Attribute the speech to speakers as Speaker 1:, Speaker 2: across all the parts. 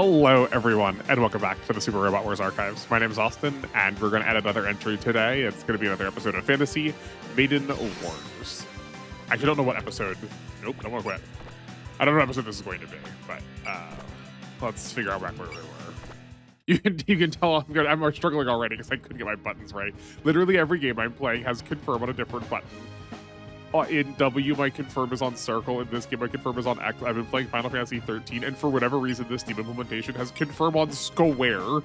Speaker 1: Hello, everyone, and welcome back to the Super Robot Wars Archives. My name is Austin, and we're going to add another entry today. It's going to be another episode of Fantasy Maiden Wars. I actually don't know what episode. Nope, don't want to quit. I don't know what episode this is going to be, but let's figure out back where we were. You can tell I'm struggling already because I couldn't get my buttons right. Literally every game I'm playing has confirm on a different button. In W, my confirm is on circle. In this game, my confirm is on X. I've been playing Final Fantasy 13, and for whatever reason, this Steam implementation has confirm on square.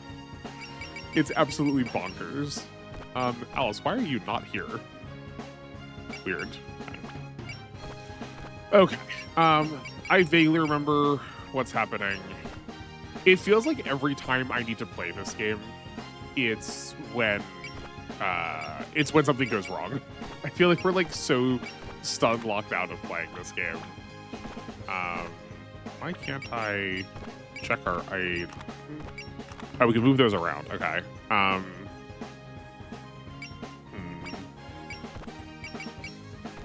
Speaker 1: It's absolutely bonkers. Alice, why are you not here? Weird. Okay. I vaguely remember what's happening. It feels like every time I need to play this game, it's when something goes wrong. I feel like we're like so stunned, locked out of playing this game. Why can't I check our Oh, we can move those around. Okay.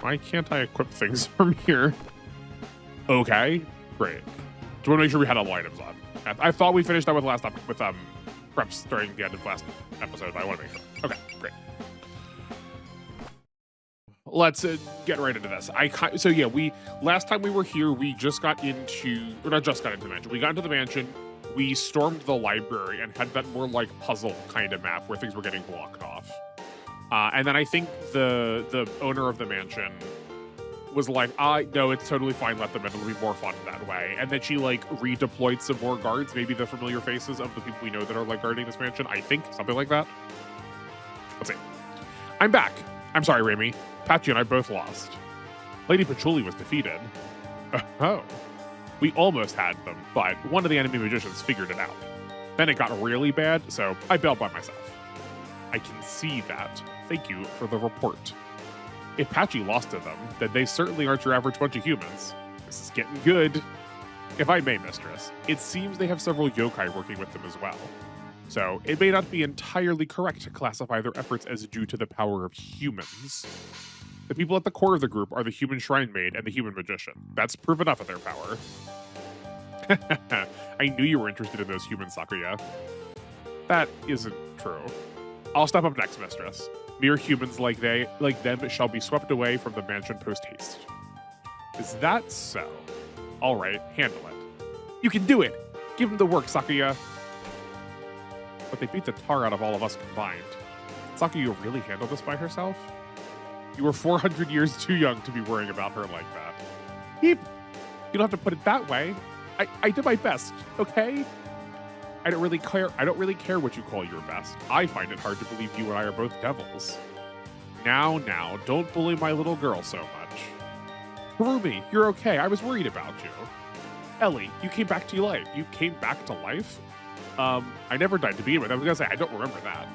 Speaker 1: Why can't I equip things from here? Okay, great. Do you want to make sure we had all items on? I thought we finished up with preps during the end of last episode, but I want to make sure. Okay, great. Let's get right into this. So yeah, last time we were here, we just got into, or not just got into the mansion. We got into the mansion, we stormed the library and had that more like puzzle kind of map where things were getting blocked off. And then I think the owner of the mansion was like, no, it's totally fine, let them in, it'll be more fun that way. And then she like redeployed some more guards, maybe the familiar faces of the people we know that are like guarding this mansion, I think, something like that. Let's see. I'm back. I'm sorry, Raimi. Patchy and I both lost. Lady Patchouli was defeated. Oh. We almost had them, but one of the enemy magicians figured it out. Then it got really bad, so I bailed by myself. I can see that. Thank you for the report. If Patchy lost to them, then they certainly aren't your average bunch of humans. This is getting good. If I may, mistress, it seems they have several yokai working with them as well. So it may not be entirely correct to classify their efforts as due to the power of humans. The people at the core of the group are the human shrine maid and the human magician. That's proof enough of their power. I knew you were interested in those humans, Sakuya. That isn't true. I'll step up next, mistress. Mere humans like them shall be swept away from the mansion post-haste. Is that so? All right, handle it. You can do it! Give them the work, Sakuya! But they beat the tar out of all of us combined. Sakuya really handle this by herself? You were 400 years too young to be worrying about her like that. Heep! You don't have to put it that way. I did my best, okay? I don't really care what you call your best. I find it hard to believe you and I are both devils. Now, don't bully my little girl so much. Kurumi, you're okay. I was worried about you. Ellie, you came back to life. You came back to life? I never died to begin with. I was gonna say, I don't remember that.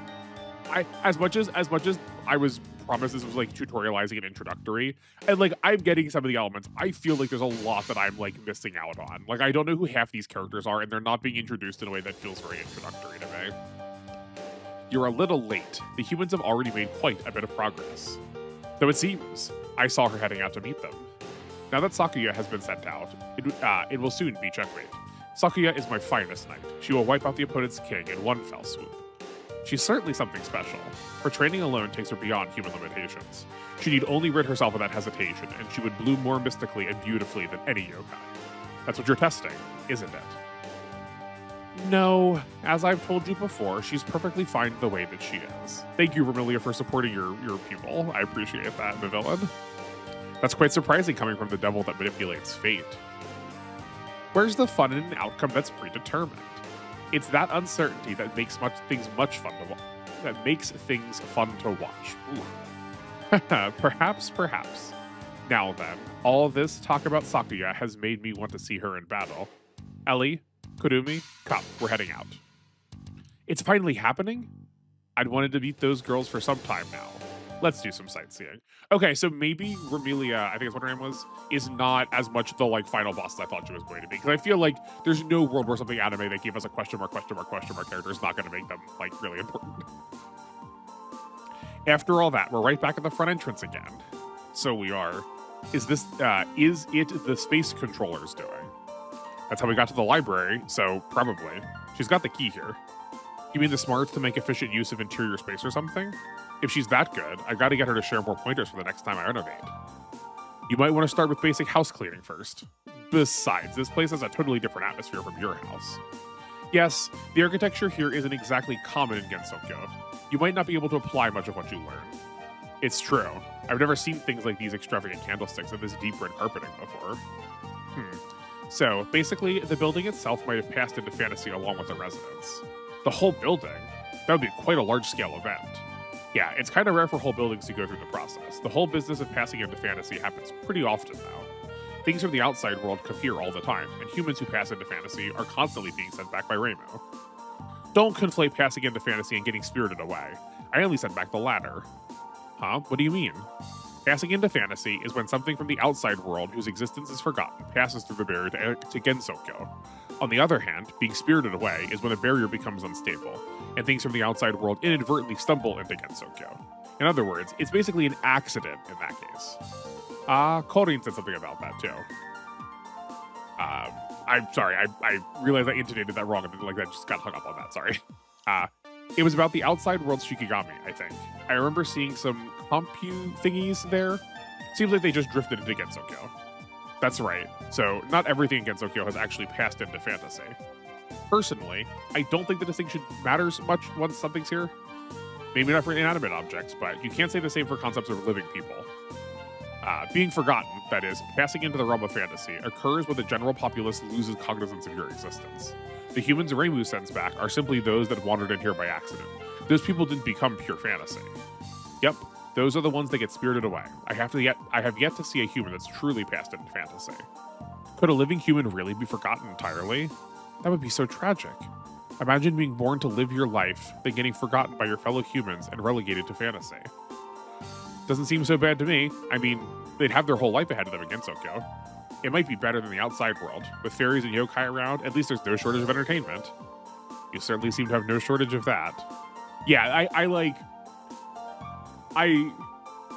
Speaker 1: As much as I was promised this was like tutorializing and introductory, and like I'm getting some of the elements, I feel like there's a lot that I'm like missing out on. Like I don't know who half these characters are, and they're not being introduced in a way that feels very introductory to me. You're a little late. The humans have already made quite a bit of progress. Though it seems I saw her heading out to meet them. Now that Sakuya has been sent out, it will soon be checkmate. Sakuya is my finest knight. She will wipe out the opponent's king in one fell swoop. She's certainly something special. Her training alone takes her beyond human limitations. She need only rid herself of that hesitation, and she would bloom more mystically and beautifully than any yokai. That's what you're testing, isn't it? No, as I've told you before, she's perfectly fine the way that she is. Thank you, Vermilia, for supporting your pupil. I appreciate that, the villain. That's quite surprising coming from the devil that manipulates fate. Where's the fun in an outcome that's predetermined? It's that uncertainty that makes things fun to watch. Perhaps. Now then, all this talk about Sakuya has made me want to see her in battle. Ellie, Kurumi, come, we're heading out. It's finally happening? I'd wanted to meet those girls for some time now. Let's do some sightseeing. Okay, so maybe Vermilia, I think that's what her name was, is not as much the like final boss as I thought she was going to be. Because I feel like there's no world where something anime that gave us a question mark character is not going to make them like really important. After all that, we're right back at the front entrance again. So we are. Is it the space controllers doing? That's how we got to the library, so probably. She's got the key here. You mean the smarts to make efficient use of interior space or something? If she's that good, I gotta get her to share more pointers for the next time I renovate. You might want to start with basic house cleaning first. Besides, this place has a totally different atmosphere from your house. Yes, the architecture here isn't exactly common in Gensokyo. You might not be able to apply much of what you learn. It's true. I've never seen things like these extravagant candlesticks and this deep red carpeting before. So, basically, the building itself might have passed into fantasy along with the residents. The whole building? That would be quite a large-scale event. Yeah, it's kind of rare for whole buildings to go through the process. The whole business of passing into fantasy happens pretty often now. Things from the outside world come here all the time, and humans who pass into fantasy are constantly being sent back by Reimu. Don't conflate passing into fantasy and getting spirited away. I only sent back the latter. Huh? What do you mean? Passing into fantasy is when something from the outside world whose existence is forgotten passes through the barrier to Gensokyo. On the other hand, being spirited away is when a barrier becomes unstable, and things from the outside world inadvertently stumble into Gensokyo. In other words, it's basically an accident in that case. Korin said something about that too. I'm sorry, I realized I intonated that wrong, and like that just got hung up on that, sorry. It was about the outside world's Shikigami, I think. I remember seeing some compu thingies there. Seems like they just drifted into Gensokyo. That's right. So, not everything in Gensokyo has actually passed into fantasy. Personally, I don't think the distinction matters much once something's here. Maybe not for inanimate objects, but you can't say the same for concepts of living people. Being forgotten, that is, passing into the realm of fantasy, occurs when the general populace loses cognizance of your existence. The humans Reimu sends back are simply those that wandered in here by accident. Those people didn't become pure fantasy. Yep, those are the ones that get spirited away. I have yet to see a human that's truly passed into fantasy. Could a living human really be forgotten entirely? That would be so tragic. Imagine being born to live your life, then getting forgotten by your fellow humans and relegated to fantasy. Doesn't seem so bad to me. I mean, they'd have their whole life ahead of them in Gensokyo. It might be better than the outside world. With fairies and yokai around, at least there's no shortage of entertainment. You certainly seem to have no shortage of that. Yeah, I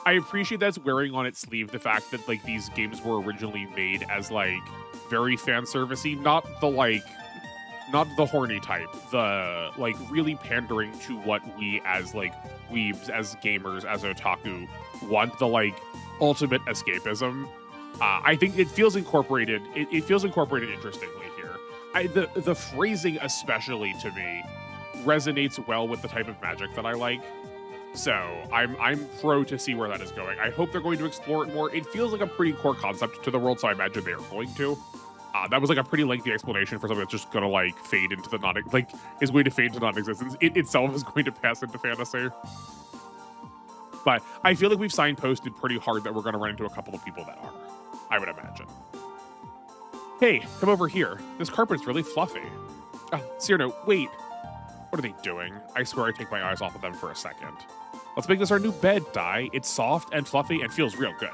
Speaker 1: appreciate that's wearing on its sleeve the fact that like these games were originally made as like very fan servicey, not the horny type, the like really pandering to what we as like weebs, as gamers, as otaku want, the like ultimate escapism. I think it feels incorporated. It feels incorporated interestingly here. The phrasing especially to me resonates well with the type of magic that I like. So I'm pro to see where that is going. I hope they're going to explore it more. It feels like a pretty core concept to the world, so I imagine they are going to. That was like a pretty lengthy explanation for something that's just gonna like fade into the is going to fade to non-existence. It itself is going to pass into fantasy. But I feel like we've signposted pretty hard that we're gonna run into a couple of people that are, I would imagine. Hey, come over here. This carpet's really fluffy. Cyrano, wait. What are they doing? I swear I take my eyes off of them for a second. Let's make this our new bed, Dai. It's soft and fluffy and feels real good.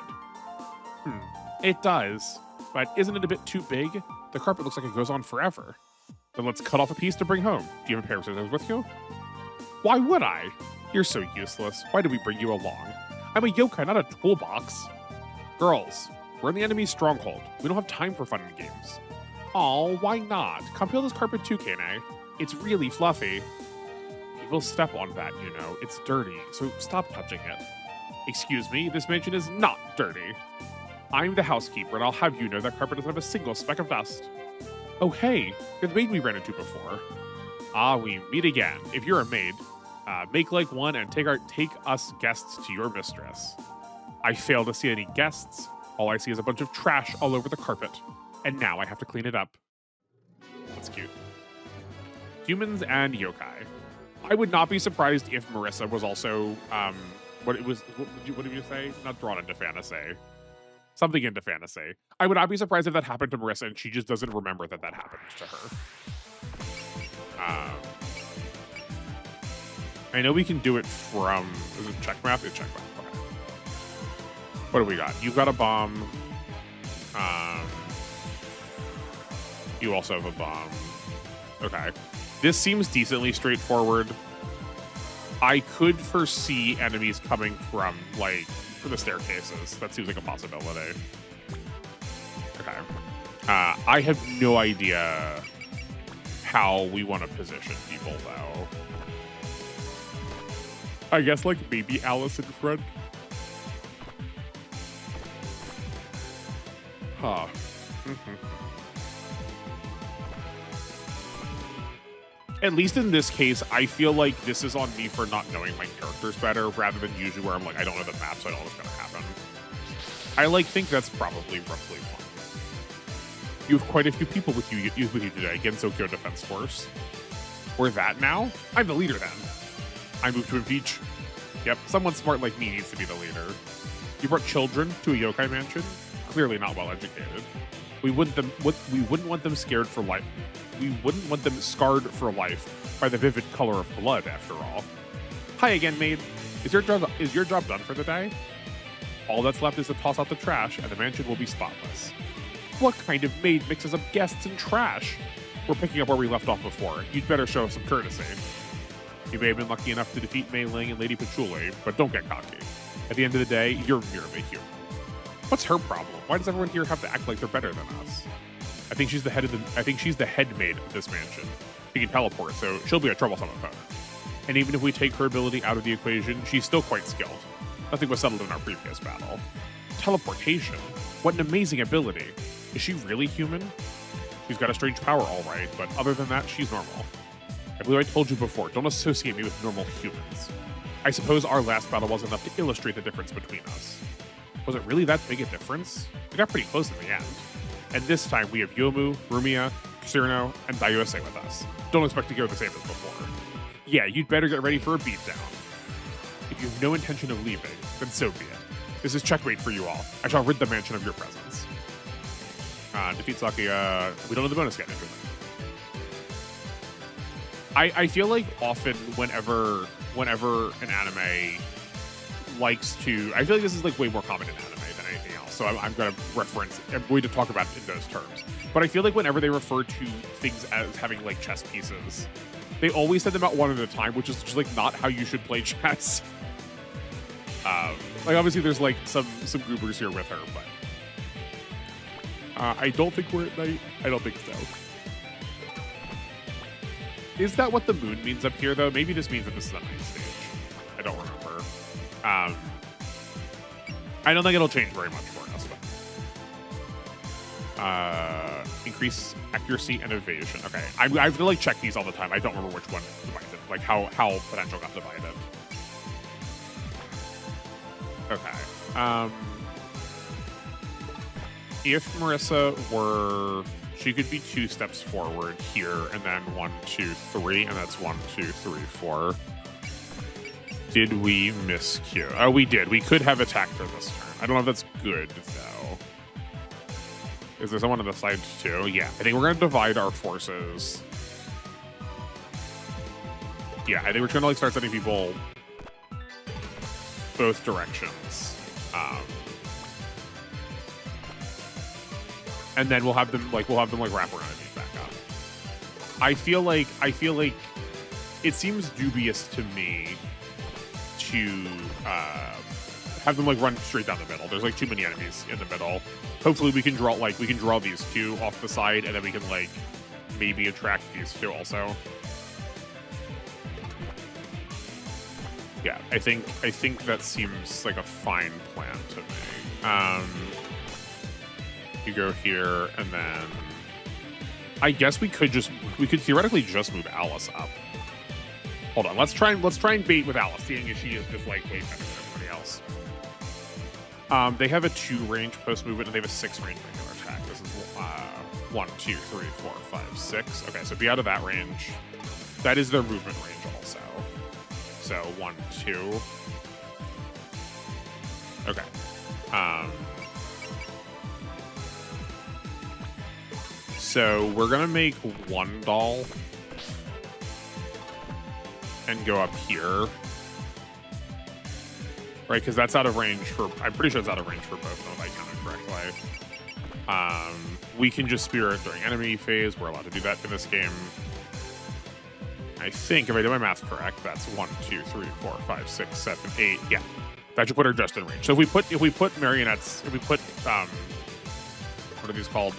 Speaker 1: It does. But isn't it a bit too big? The carpet looks like it goes on forever. Then let's cut off a piece to bring home. Do you have a pair of scissors with you? Why would I? You're so useless. Why did we bring you along? I'm a yokai, not a toolbox. Girls, we're in the enemy's stronghold. We don't have time for fun and games. Aw, why not? Come peel this carpet too, Kane. It's really fluffy. People step on that, you know. It's dirty, so stop touching it. Excuse me, this mansion is not dirty. I'm the housekeeper, and I'll have you know that carpet doesn't have a single speck of dust. Oh, hey, you're the maid we ran into before. We meet again. If you're a maid, make like one and take us guests to your mistress. I fail to see any guests. All I see is a bunch of trash all over the carpet, and now I have to clean it up. That's cute. Humans and yokai. I would not be surprised if Marissa was also, what did you say? Not drawn into fantasy. Something into fantasy. I would not be surprised if that happened to Marissa and she just doesn't remember that happened to her. I know we can do it from, is it check math? It's check math, okay. What do we got? You've got a bomb. You also have a bomb. Okay. This seems decently straightforward. I could foresee enemies coming from, like, for the staircases. That seems like a possibility. Okay. I have no idea how we want to position people, though. I guess, like, maybe Alice in front. Huh. At least in this case, I feel like this is on me for not knowing my characters better, rather than usually where I'm like, I don't know the map, so I don't know what's going to happen. I, like, think that's probably roughly fine. You have quite a few people with you today. Gensokyo Defense Force. We're that now? I'm the leader then. I moved to impeach. Yep, someone smart like me needs to be the leader. You brought children to a yokai mansion? Clearly not well educated. We wouldn't want them scared for life. We wouldn't want them scarred for life by the vivid color of blood, after all. Hi again, maid. Is your job done for the day? All that's left is to toss out the trash, and the mansion will be spotless. What kind of maid mixes up guests and trash? We're picking up where we left off before. You'd better show us some courtesy. You may have been lucky enough to defeat Mei Ling and Lady Patchouli, but don't get cocky. At the end of the day, you're merely human. What's her problem? Why does everyone here have to act like they're better than us? I think she's the head maid of this mansion. She can teleport, so she'll be a troublesome opponent. And even if we take her ability out of the equation, she's still quite skilled. Nothing was settled in our previous battle. Teleportation? What an amazing ability. Is she really human? She's got a strange power, all right, but other than that, she's normal. I believe I told you before, don't associate me with normal humans. I suppose our last battle was enough to illustrate the difference between us. Was it really that big a difference? We got pretty close in the end. And this time we have Yomu, Rumia, Kusurno, and Dayose with us. Don't expect to go the same as before. Yeah, you'd better get ready for a beatdown. If you have no intention of leaving, then so be it. This is checkmate for you all. I shall rid the mansion of your presence. Defeat Sakuya. We don't know the bonus yet. I feel like often whenever an anime likes to, I feel like this is like way more common in anime than anything else. So I'm going to reference, I'm going to talk about it in those terms. But I feel like whenever they refer to things as having like chess pieces, they always set them out one at a time, which is just like not how you should play chess. Like obviously there's like some goobers here with her, but I don't think we're at night. I don't think so. Is that what the moon means up here though? Maybe this means that this is a night stage. I don't remember. I don't think it'll change very much for us, but increase accuracy and evasion. Okay, I have to like check these all the time. I don't remember which one divided, like how potential got divided. Okay. If Marissa were, she could be 2 steps forward here, and then 1, 2, 3, and that's 1, 2, 3, 4. Did we miscue? Oh, we did. We could have attacked her this turn. I don't know if that's good, though. Is there someone on the side, too? Yeah. I think we're going to divide our forces. Yeah, I think we're going to like start sending people both directions. And then we'll have them like wrap around and meet back up. I feel like it seems dubious to me to have them like run straight down the middle. There's like too many enemies in the middle. Hopefully we can draw these 2 off the side, and then we can like maybe attract these 2 also. Yeah, I think that seems like a fine plan to me. You go here, and then I guess we could theoretically just move Alice up. Hold on, let's try and bait with Alice, seeing as she is just like way better than everybody else. They have a 2 range post movement, and they have a 6 range regular attack. This is 1, 2, 3, 4, 5, 6. Okay, so be out of that range. That is their movement range also. So 1, 2. Okay. So we're gonna make 1 doll and go up here, right? Because that's out of range for. I'm pretty sure it's out of range for both of them, if I counted correctly. We can just spirit during enemy phase. We're allowed to do that in this game. I think if I did my math correct, that's 1, 2, 3, 4, 5, 6, 7, 8. Yeah, that should put her just in range. So if we put marionettes, if we put what are these called?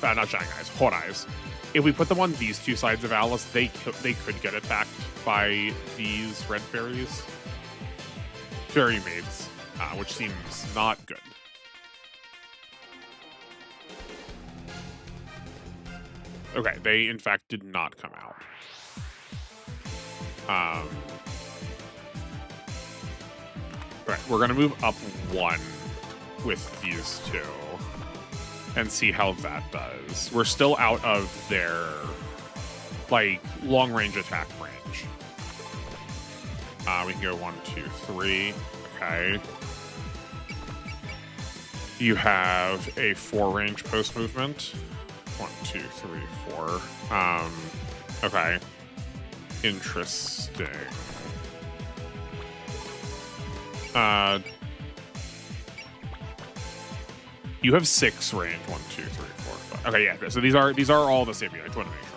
Speaker 1: not Shanghai's, Horai's. If we put them on these two sides of Alice, they could get attacked by these red fairies. Fairy maids, which seems not good. Okay, they in fact did not come out. Right, we're gonna move up 1 with these 2 and see how that does. We're still out of their like long range attack range. We can go 1, 2, 3. Okay. You have a 4 range post movement. 1, 2, 3, 4. Okay. Interesting. You have 6 range. 1, 2, 3, 4, 5. Okay, yeah. So these are all the same. I just want to make sure.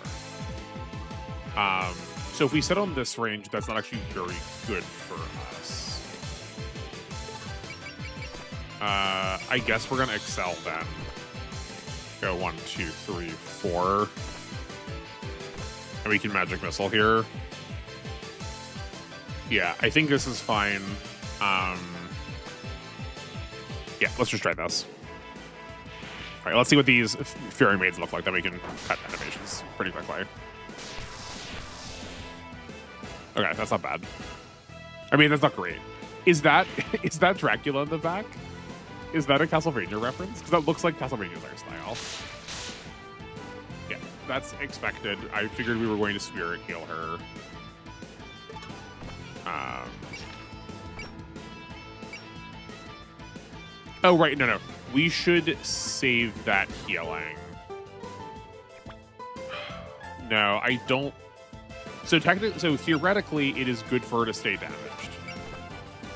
Speaker 1: So if we set on this range, that's not actually very good for us. I guess we're gonna excel then. Go 1, 2, 3, 4. And we can magic missile here. Yeah, I think this is fine. Yeah, let's just try this. All right, let's see what these fairy maids look like. Then we can cut animations pretty quickly. Okay, that's not bad. I mean, that's not great. Is that Dracula in the back? Is that a Castlevania reference? Because that looks like Castlevania's art style. Yeah, that's expected. I figured we were going to spirit heal her. Oh, right, no. We should save that healing. No, I don't. So theoretically, it is good for her to stay damaged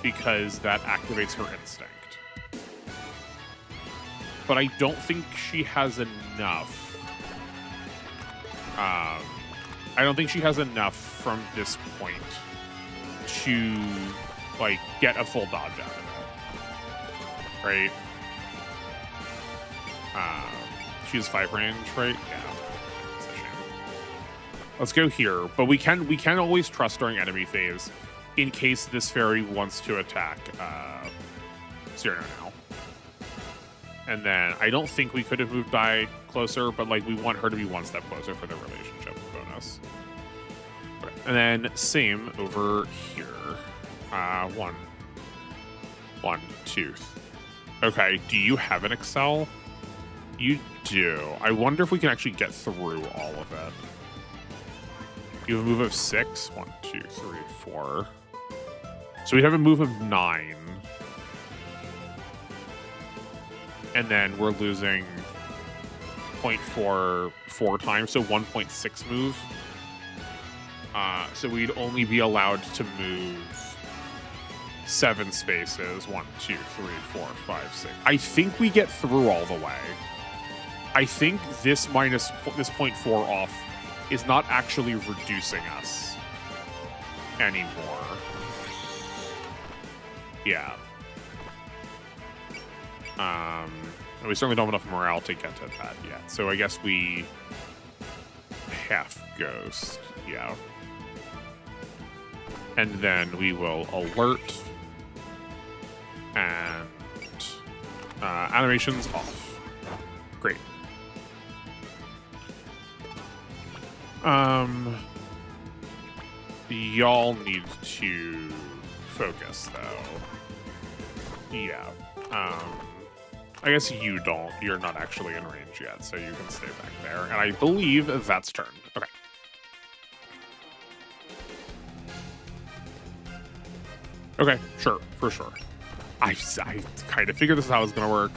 Speaker 1: because that activates her instinct. But I don't think she has enough. I don't think she has enough from this point to like get a full dodge out of it. Right? She has 5 range, right? Yeah. That's a shame. Let's go here, but we can always trust during enemy phase in case this fairy wants to attack Cyrano now. And then I don't think we could have moved Dai closer, but like we want her to be 1 step closer for the relationship bonus. Okay. And then same over here. 1, 2. Okay, do you have an Excel? You do. I wonder if we can actually get through all of it. You have a move of 6. 1, 2, 3, 4. So we have a move of 9. And then we're losing 0.4 4 times, so 1.6 move. So we'd only be allowed to move 7 spaces. 1, 2, 3, 4, 5, 6. I think we get through all the way. I think this minus this 0.4 off is not actually reducing us anymore. Yeah. We certainly don't have enough morale to get to that yet. So I guess we half ghost. Yeah. And then we will alert and animations off. Great. Y'all need to focus though. Yeah. I guess you don't. You're not actually in range yet, so you can stay back there. And I believe that's turn. Okay. Okay, sure, for sure. I kind of figured this is how it's going to work.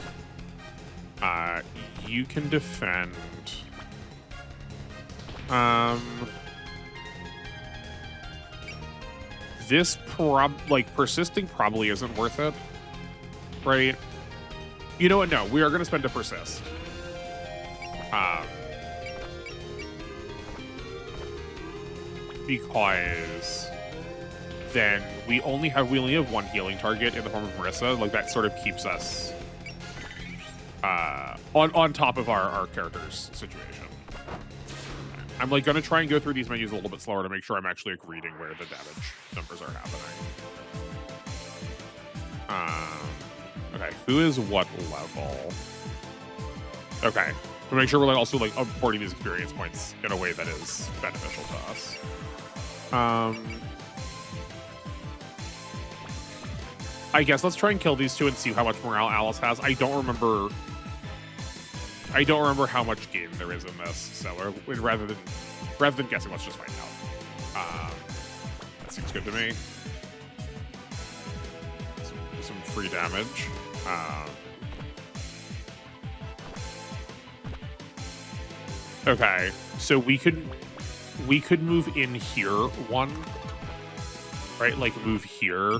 Speaker 1: You can defend. This persisting probably isn't worth it, right? You know what? No, we are going to spend to persist. Because then we only have 1 healing target in the form of Marissa. Like that sort of keeps us on top of our character's situation. I'm like gonna try and go through these menus a little bit slower to make sure I'm actually like reading where the damage numbers are happening. Okay, who is what level? Okay, to make sure we're like also like importing these experience points in a way that is beneficial to us. I guess let's try and kill these two and see how much morale Alice has. I don't remember how much game there is in this, so rather than guessing, let's just find out. That seems good to me. Some free damage. Okay, so we could move in here one, right? Like move here,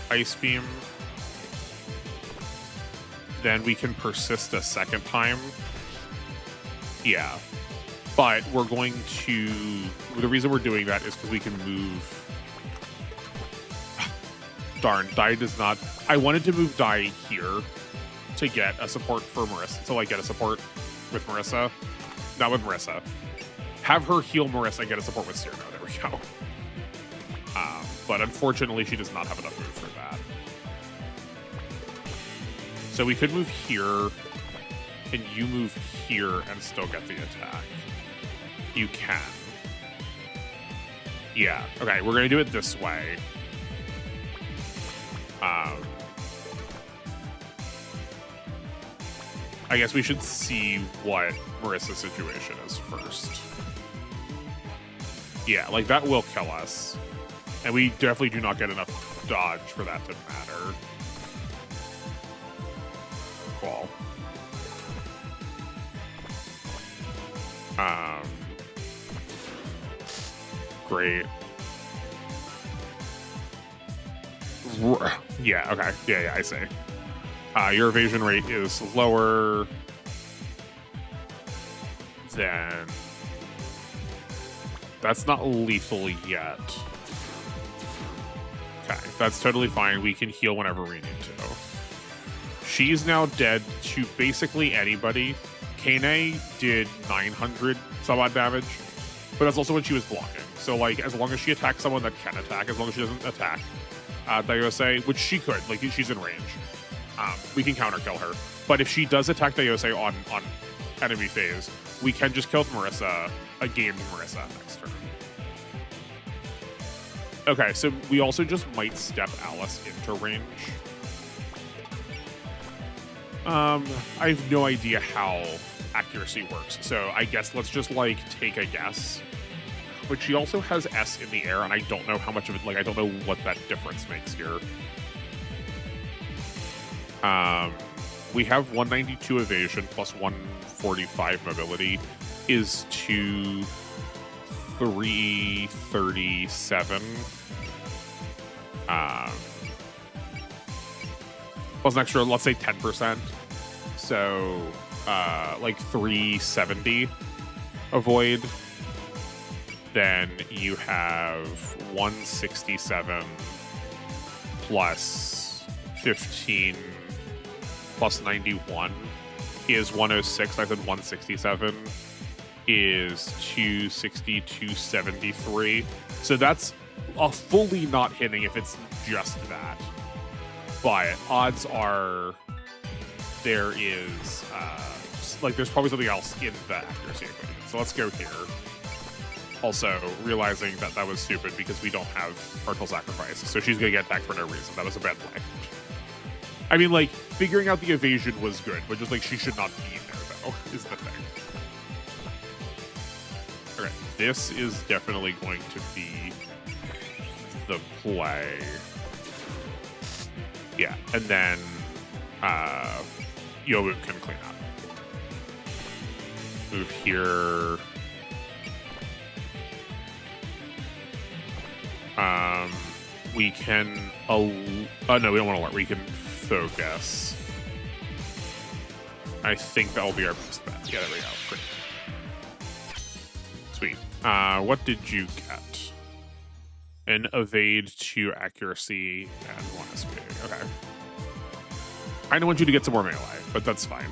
Speaker 1: Ice Beam. Then we can persist a second time. Yeah. But we're going to... The reason we're doing that is because we can move... Darn, Dai does not... I wanted to move Dai here to get a support for Marissa. So, like, get a support with Marissa. Not with Marissa. Have her heal Marissa and get a support with Cyrano. There we go. But unfortunately, she does not have enough move for that. So we could move here, and you move here and still get the attack. You can. Yeah, okay, we're gonna do it this way. I guess we should see what Marissa's situation is first. Yeah, like that will kill us. And we definitely do not get enough dodge for that to matter. Cool. Great. Yeah, okay. Yeah, I see. Your evasion rate is lower than... That's not lethal yet. Okay, that's totally fine. We can heal whenever we need to. She's now dead to basically anybody. Kane did 900 some odd damage, but that's also when she was blocking. So, like, as long as she attacks someone that can attack, as long as she doesn't attack Dayose, which she could, like, she's in range, we can counter kill her. But if she does attack Dayose on enemy phase, we can just kill Marissa, again Marissa next turn. Okay, so we also just might step Alice into range. I have no idea how accuracy works, so I guess let's just, like, take a guess. But she also has S in the air, and I don't know how much of it, like, I don't know what that difference makes here. We have 192 evasion plus 145 mobility is to 337. Plus an extra, let's say 10%. So, like 370 avoid. Then you have 167 plus 15 plus 91 is 106. I said 167 is 260, 273. So that's a fully not hitting if it's just that. But odds are there is, like, there's probably something else in the accuracy equation. So let's go here. Also, realizing that that was stupid because we don't have partial sacrifice. So she's going to get attacked for no reason. That was a bad play. I mean, like, figuring out the evasion was good, but just, like, she should not be there, though, is the thing. Okay, this is definitely going to be the play. Yeah, and then Yobu can clean up. Move here. We can... no, we don't want to learn. We can focus. I think that will be our best bet. Yeah, there we go. Great. Sweet. What did you get? An evade, 2 accuracy, and 1 SP. Okay. kind of want you to get some more melee, but that's fine.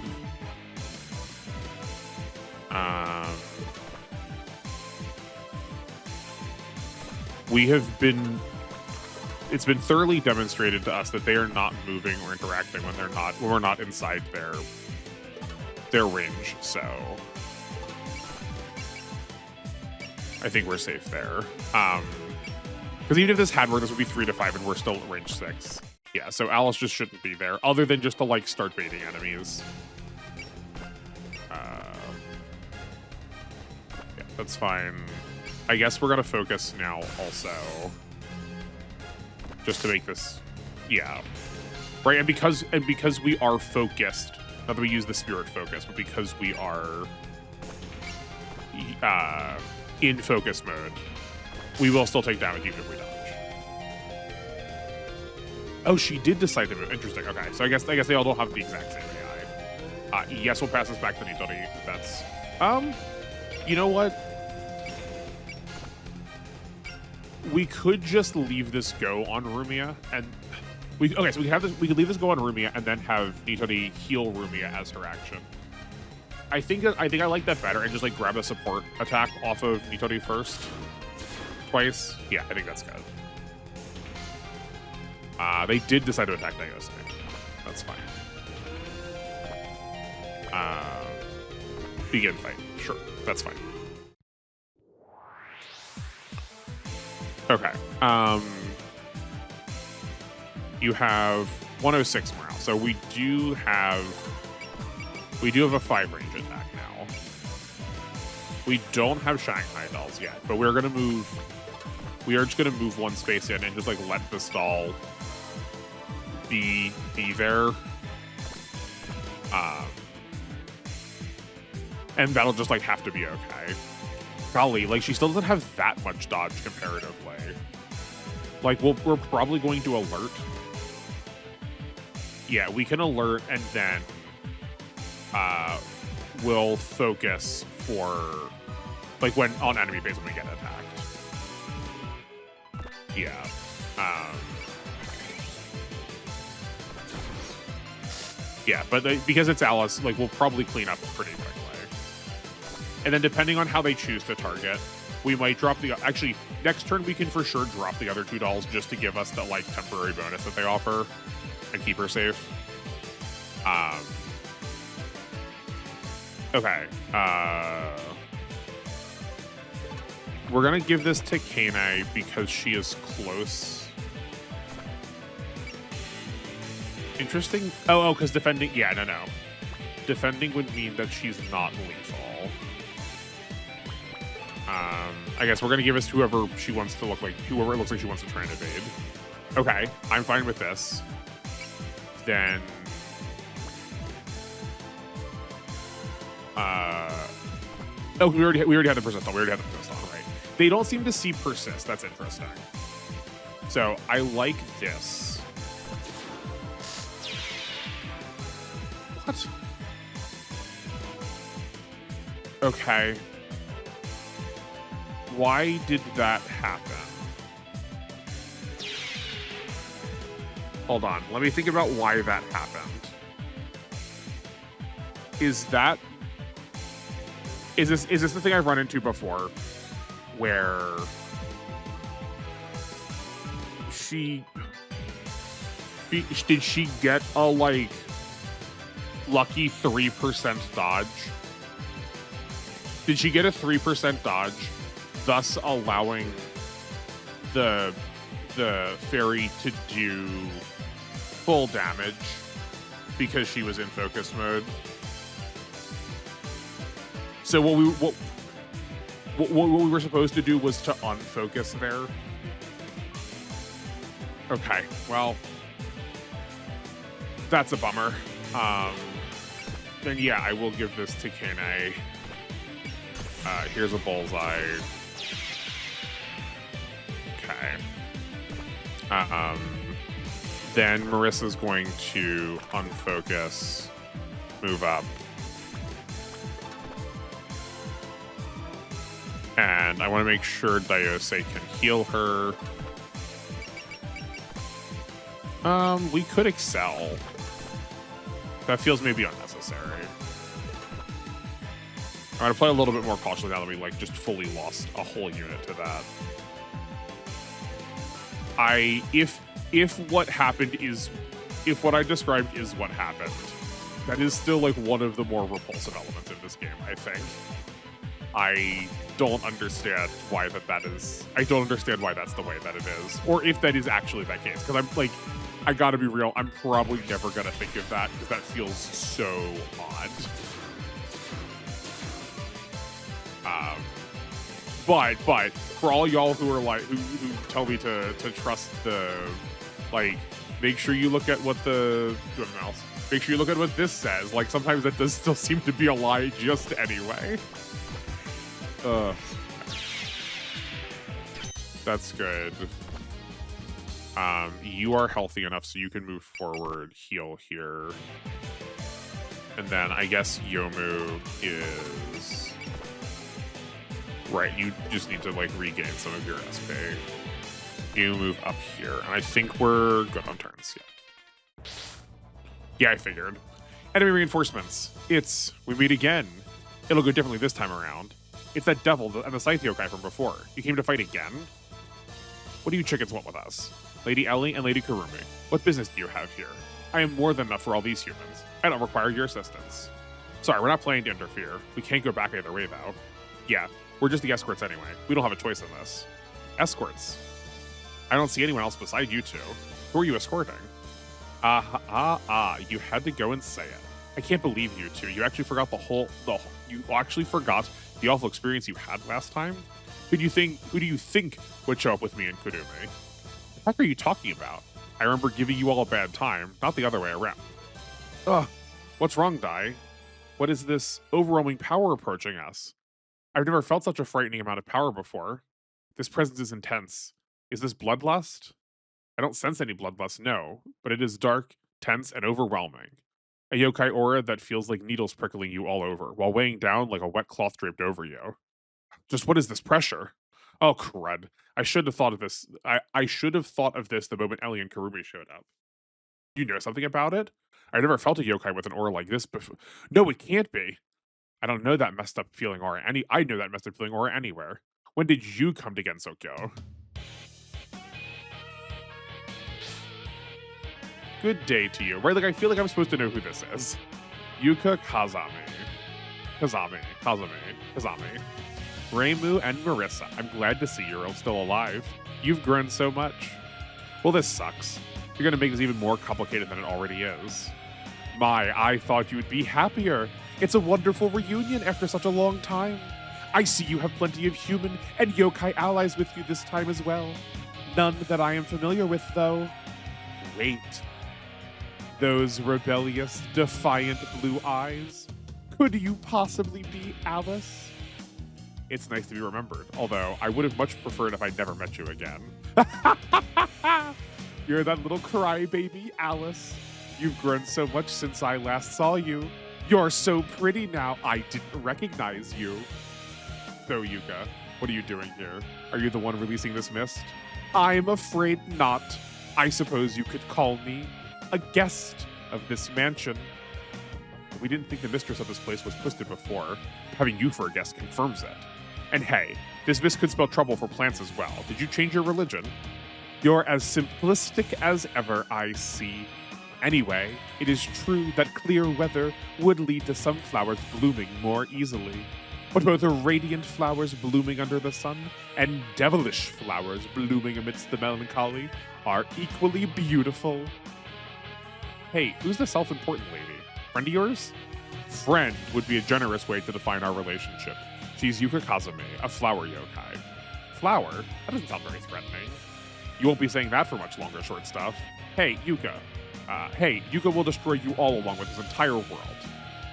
Speaker 1: It's been thoroughly demonstrated to us that they are not moving or interacting when we're not inside their range, so I think we're safe there. Because even if this had worked, this would be 3 to 5, and we're still at range 6. Yeah, so Alice just shouldn't be there, other than just to, like, start baiting enemies. Yeah, that's fine. I guess we're gonna focus now also. Just to make this, yeah. Right, and because we are focused, not that we use the spirit focus, but because we are in focus mode, we will still take damage even if we dodge. Oh, she did decide to move. Interesting. Okay, so I guess they all don't have the exact same AI. Yes, we'll pass this back to Nitori. That's you know what? We could just leave this go on Rumia, and we could leave this go on Rumia and then have Nitori heal Rumia as her action. I think I like that better, and just like grab a support attack off of Nitori first, twice. Yeah, I think that's good. They did decide to attack Daiose. That's fine. Begin fight. Sure, that's fine. Okay. You have 106 morale, so we do have a 5 range attack now. We don't have Shanghai dolls yet, but we are just gonna move one space in and just like let the stall be there. And that'll just like have to be okay. Golly, like she still doesn't have that much dodge comparatively. Like we're probably going to alert. Yeah, we can alert and then we'll focus for like when on enemy base when we get attacked. Yeah. Yeah, but because it's Alice, like we'll probably clean up pretty quickly. And then depending on how they choose to target, we might drop the... Actually, next turn we can for sure drop the other 2 dolls just to give us the like temporary bonus that they offer and keep her safe. Okay. We're gonna give this to Kane because she is close. Interesting. Oh, because defending... Yeah, no. Defending would mean that she's not lethal. I guess we're going to give this to whoever she wants to look like, whoever it looks like she wants to try and evade. Okay, I'm fine with this. Then... Oh, we already had the persist on. We already had the persist on, right? They don't seem to see persist. That's interesting. So, I like this. What? Okay. Why did that happen? Hold on. Let me think about why that happened. Is this the thing I've run into before where did she get a like lucky 3% dodge? Did she get a 3% dodge, thus allowing the fairy to do full damage because she was in focus mode? So what we were supposed to do was to unfocus there. Okay, well, that's a bummer. Then yeah, I will give this to Kane. Here's a bullseye. Okay. Then Marissa's going to unfocus, move up. And I want to make sure Daiose can heal her. We could excel. That feels maybe unnecessary. I'm gonna play a little bit more cautiously now that we like just fully lost a whole unit to that. If what happened is, if what I described is what happened, that is still like one of the more repulsive elements in this game, I think. I don't understand why that is. I don't understand why that's the way that it is, or if that is actually that case. Because I'm like, I gotta be real. I'm probably never gonna think of that because that feels so odd. But for all y'all who are like who tell me to trust the, like, make sure you look at what the mouse. Make sure you look at what this says. Like sometimes that does still seem to be a lie just anyway. That's good. You are healthy enough so you can move forward, heal here. And then I guess Yomu is... Right, you just need to like regain some of your SP. You move up here, and I think we're good on turns, yeah. Yeah, I figured. Enemy reinforcements. We meet again. It'll go differently this time around. It's that devil and the Scytheo guy from before. You came to fight again? What do you chickens want with us? Lady Ellie and Lady Kurumi, what business do you have here? I am more than enough for all these humans. I don't require your assistance. Sorry, we're not planning to interfere. We can't go back either way, though. Yeah, we're just the escorts anyway. We don't have a choice in this. Escorts? I don't see anyone else beside you two. Who are you escorting? You had to go and say it. I can't believe you two. You actually forgot you actually forgot the awful experience you had last time? Who do you think would show up with me and Kurumi? What the heck are you talking about? I remember giving you all a bad time, not the other way around. Ugh, what's wrong, Dai? What is this overwhelming power approaching us? I've never felt such a frightening amount of power before. This presence is intense. Is this bloodlust? I don't sense any bloodlust, no, but it is dark, tense, and overwhelming. A yokai aura that feels like needles prickling you all over, while weighing down like a wet cloth draped over you. Just what is this pressure? Oh, crud. I should have thought of this. I should have thought of this the moment Ellie and Kurumi showed up. You know something about it? I never felt a yokai with an aura like this before. No, it can't be. I don't know that messed up feeling aura I know that messed up feeling aura anywhere. When did you come to Gensokyo? Good day to you. Right, like I feel like I'm supposed to know who this is. Yuka Kazami. Kazami. Reimu and Marissa. I'm glad to see you're still alive. You've grown so much. Well, this sucks. You're gonna make this even more complicated than it already is. I thought you would be happier. It's a wonderful reunion after such a long time. I see you have plenty of human and yokai allies with you this time as well. None that I am familiar with, though. Wait. Those rebellious, defiant blue eyes? Could you possibly be Alice? It's nice to be remembered, although I would have much preferred if I'd never met you again. You're that little crybaby, Alice. You've grown so much since I last saw you. You're so pretty now, I didn't recognize you. So, Yuka, what are you doing here? Are you the one releasing this mist? I'm afraid not. I suppose you could call me a guest of this mansion. We didn't think the mistress of this place was twisted before. Having you for a guest confirms it. And hey, this mist could spell trouble for plants as well. Did you change your religion? You're as simplistic as ever, I see. Anyway, it is true that clear weather would lead to some flowers blooming more easily. But both the radiant flowers blooming under the sun and devilish flowers blooming amidst the melancholy are equally beautiful. Hey, who's the self-important lady? Friend of yours? Friend would be a generous way to define our relationship. She's Yuka Kazami, a flower yokai. Flower? That doesn't sound very threatening. You won't be saying that for much longer, short stuff. Hey, Yuka. Yuka will destroy you all along with his entire world.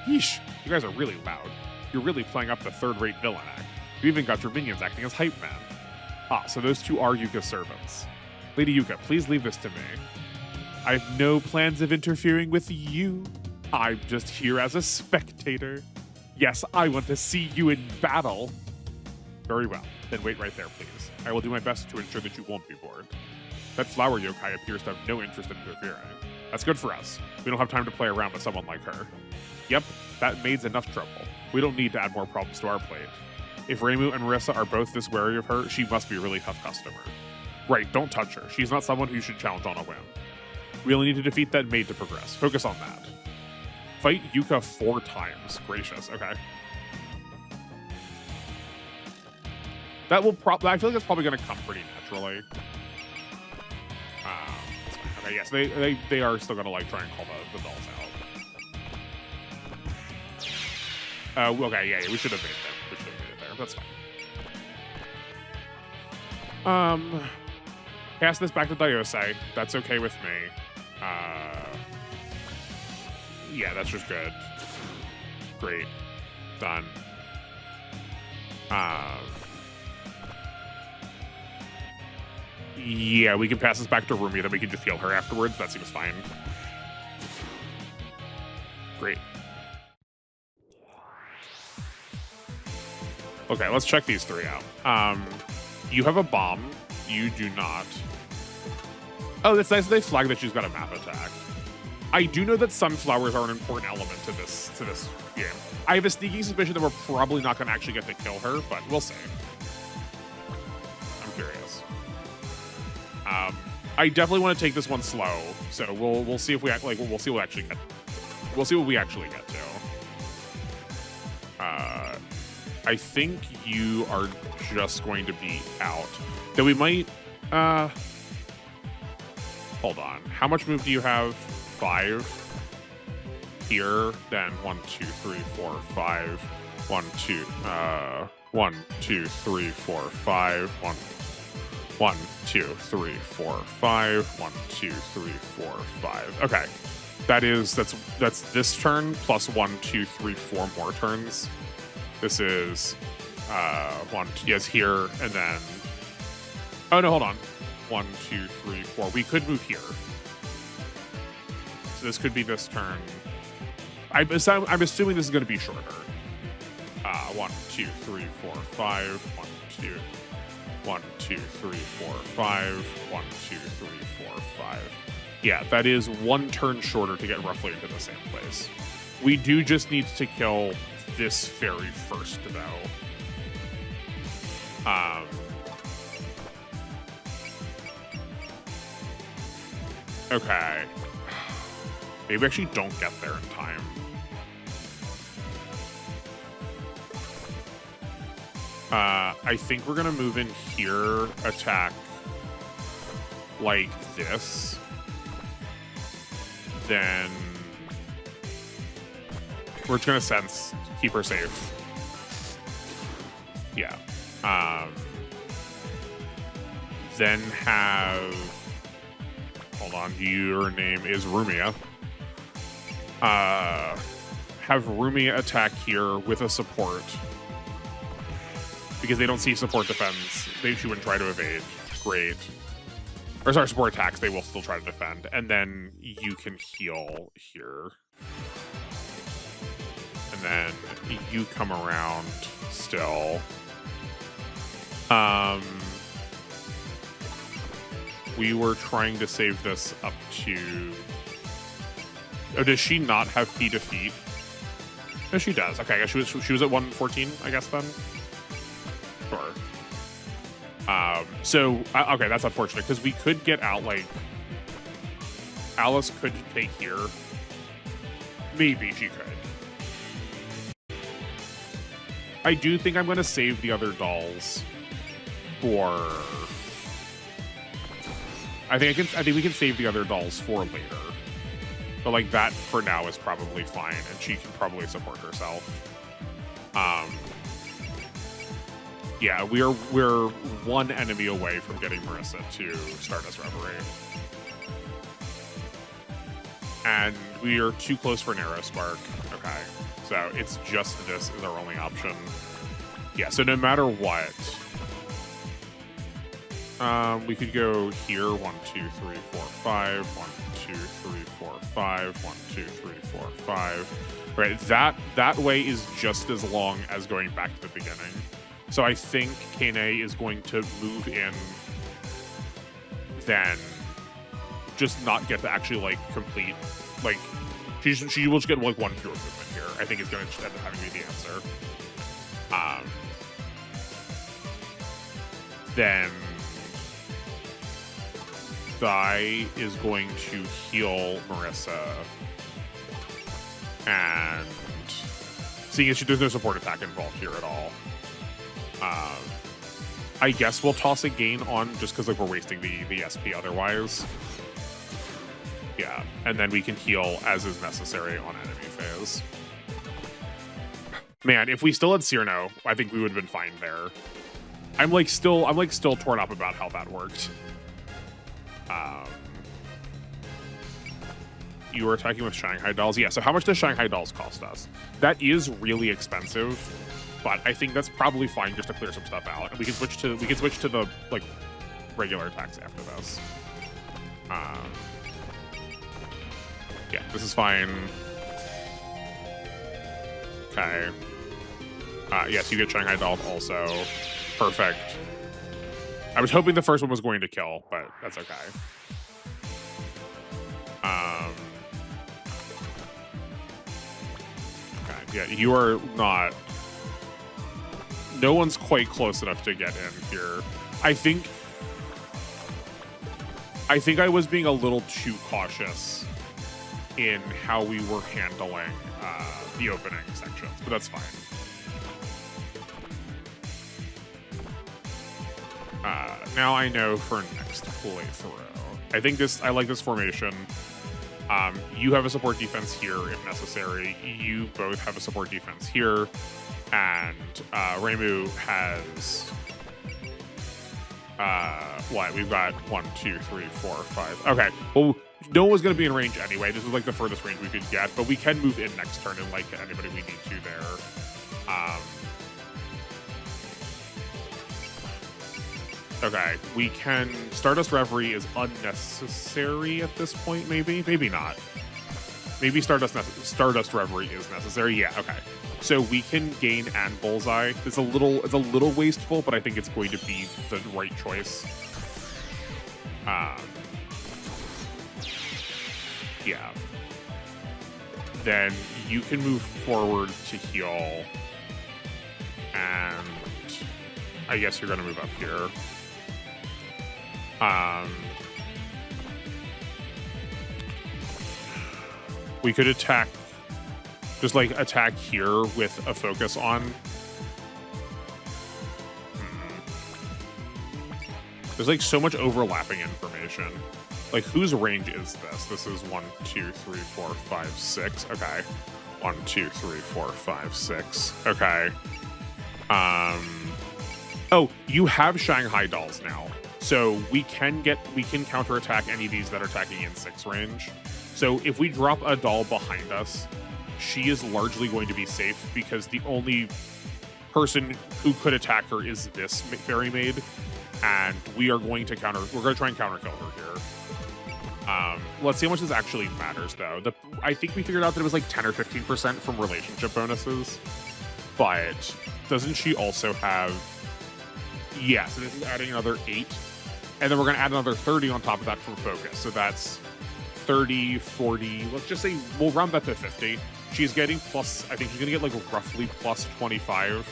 Speaker 1: Yeesh, you guys are really loud. You're really playing up the third-rate villain act. You even got your minions acting as hype men. So those two are Yuka's servants. Lady Yuka, please leave this to me. I have no plans of interfering with you. I'm just here as a spectator. Yes, I want to see you in battle. Very well, then wait right there, please. I will do my best to ensure that you won't be bored. That flower yokai appears to have no interest in interfering. That's good for us. We don't have time to play around with someone like her. Yep, that Maid's enough trouble. We don't need to add more problems to our plate. If Reimu and Marissa are both this wary of her, she must be a really tough customer. Right, don't touch her. She's not someone who you should challenge on a whim. We only need to defeat that Maid to progress. Focus on that. Fight Yuka 4 times. Gracious, okay. That will I feel like that's probably going to come pretty naturally. Okay, yes, they are still going to like try and call the dolls out. Okay, yeah, we should have made it there. We should have made it there. That's fine. Pass this back to Daiosei. That's okay with me. Yeah, that's just good. Great. Done. Yeah, we can pass this back to Rumi, then we can just heal her afterwards. That seems fine. Great. Okay, let's check these 3 out. You have a bomb. You do not. Oh, that's nice. They flag that she's got a map attack. I do know that sunflowers are an important element to this game. I have a sneaking suspicion that we're probably not going to actually get to kill her, but we'll see. I'm curious. I definitely want to take this one slow, so we'll see if we we'll see what we actually get to. I think you are just going to be out. Then we might. Hold on. How much move do you have? 5 here. Then 1, 2, 3, 4, 5. 1, 2. 1, 2, 3, 4, 5. 1, 2, 3, 4, 5. 1, 2, 3, 4, 5. Okay. That's this turn plus 1, 2, 3, 4 more turns. This is 1, 2, yes, here, and then. Oh no, hold on. 1, 2, 3, 4. We could move here. So this could be this turn. I'm assuming this is going to be shorter. 1, 2, 3, 4, 5. 1, 2. 1, 2, 3, 4, 5. 1, 2, 3, 4, 5. Yeah, that is 1 turn shorter to get roughly into the same place. We do just need to kill this fairy first, though. Okay. Maybe we actually don't get there in time. I think we're gonna move in here, attack like this. Then we're just gonna sense, keep her safe. Yeah. Then have, hold on, your name is Rumia. Have Rumia attack here with a support. Because they don't see support defense. She wouldn't try to evade. Great. Or sorry, support attacks, they will still try to defend. And then you can heal here. And then you come around still. We were trying to save this up to... Oh, does she not have P defeat? No, she does. Okay, I guess she was at 114, I guess, then? Sure. Okay, that's unfortunate, because we could get out, like... Alice could take here. Maybe she could. I do think I'm going to save the other dolls for... I think we can save the other dolls for later. But like that for now is probably fine, and she can probably support herself. Yeah, we're 1 enemy away from getting Marissa to Stardust Reverie. And we are too close for Narrow Spark. Okay. So it's just this is our only option. Yeah, so no matter what, we could go here. 1, 2, 3, 4, 5. 1, 2, 3, 4, 5. 1, 2, 3, 4, 5. Right, that way is just as long as going back to the beginning. So I think Kane is going to move in, then just not get to actually like complete like she will just get like one pure movement here. I think it's going to end up having to be the answer. Then Thai is going to heal Marissa, and seeing as there's no support attack involved here at all, I guess we'll toss a gain on just because like we're wasting the SP otherwise. Yeah, and then we can heal as is necessary on enemy phase. Man, if we still had Cyrano, I think we would have been fine there. I'm still torn up about how that worked. You were attacking with Shanghai Dolls. Yeah, so how much does Shanghai Dolls cost us? That is really expensive, but I think that's probably fine just to clear some stuff out. And we can switch to the like regular attacks after this. Yeah, this is fine. Okay. Yes, you get Shanghai Doll also. Perfect. I was hoping the first one was going to kill, but that's okay. Okay, yeah, you are not... No one's quite close enough to get in here. I think I was being a little too cautious in how we were handling the opening sections, but that's fine. Now I know for next playthrough. I like this formation. You have a support defense here if necessary. You both have a support defense here. And Reimu has what? We've got 1, 2, 3, 4, 5. Okay. Well, no one was going to be in range anyway. This was like the furthest range we could get, but we can move in next turn and like anybody we need to there. Okay, we can... Stardust Reverie is unnecessary at this point, maybe? Maybe not. Maybe Stardust Reverie is necessary. Yeah, okay. So we can gain and Bullseye. It's a little wasteful, but I think it's going to be the right choice. Yeah. Then you can move forward to heal. And I guess you're going to move up here. We could attack, just like attack here with a focus on. There's like so much overlapping information. Like whose range is this? This is 1, 2, 3, 4, 5, 6. Okay. 1, 2, 3, 4, 5, 6. Okay. Oh, you have Shanghai Dolls now. So we can counterattack any of these that are attacking in 6 range. So if we drop a doll behind us, she is largely going to be safe because the only person who could attack her is this Fairy Maid, and we're going to try and counter kill her here. Let's see how much this actually matters though. I think we figured out that it was like 10 or 15% from relationship bonuses, but doesn't she also have... Yeah, so this is adding another 8. And then we're going to add another 30 on top of that from focus. So that's 30, 40. Let's just say we'll round that to 50. She's getting plus, I think she's going to get like roughly plus 25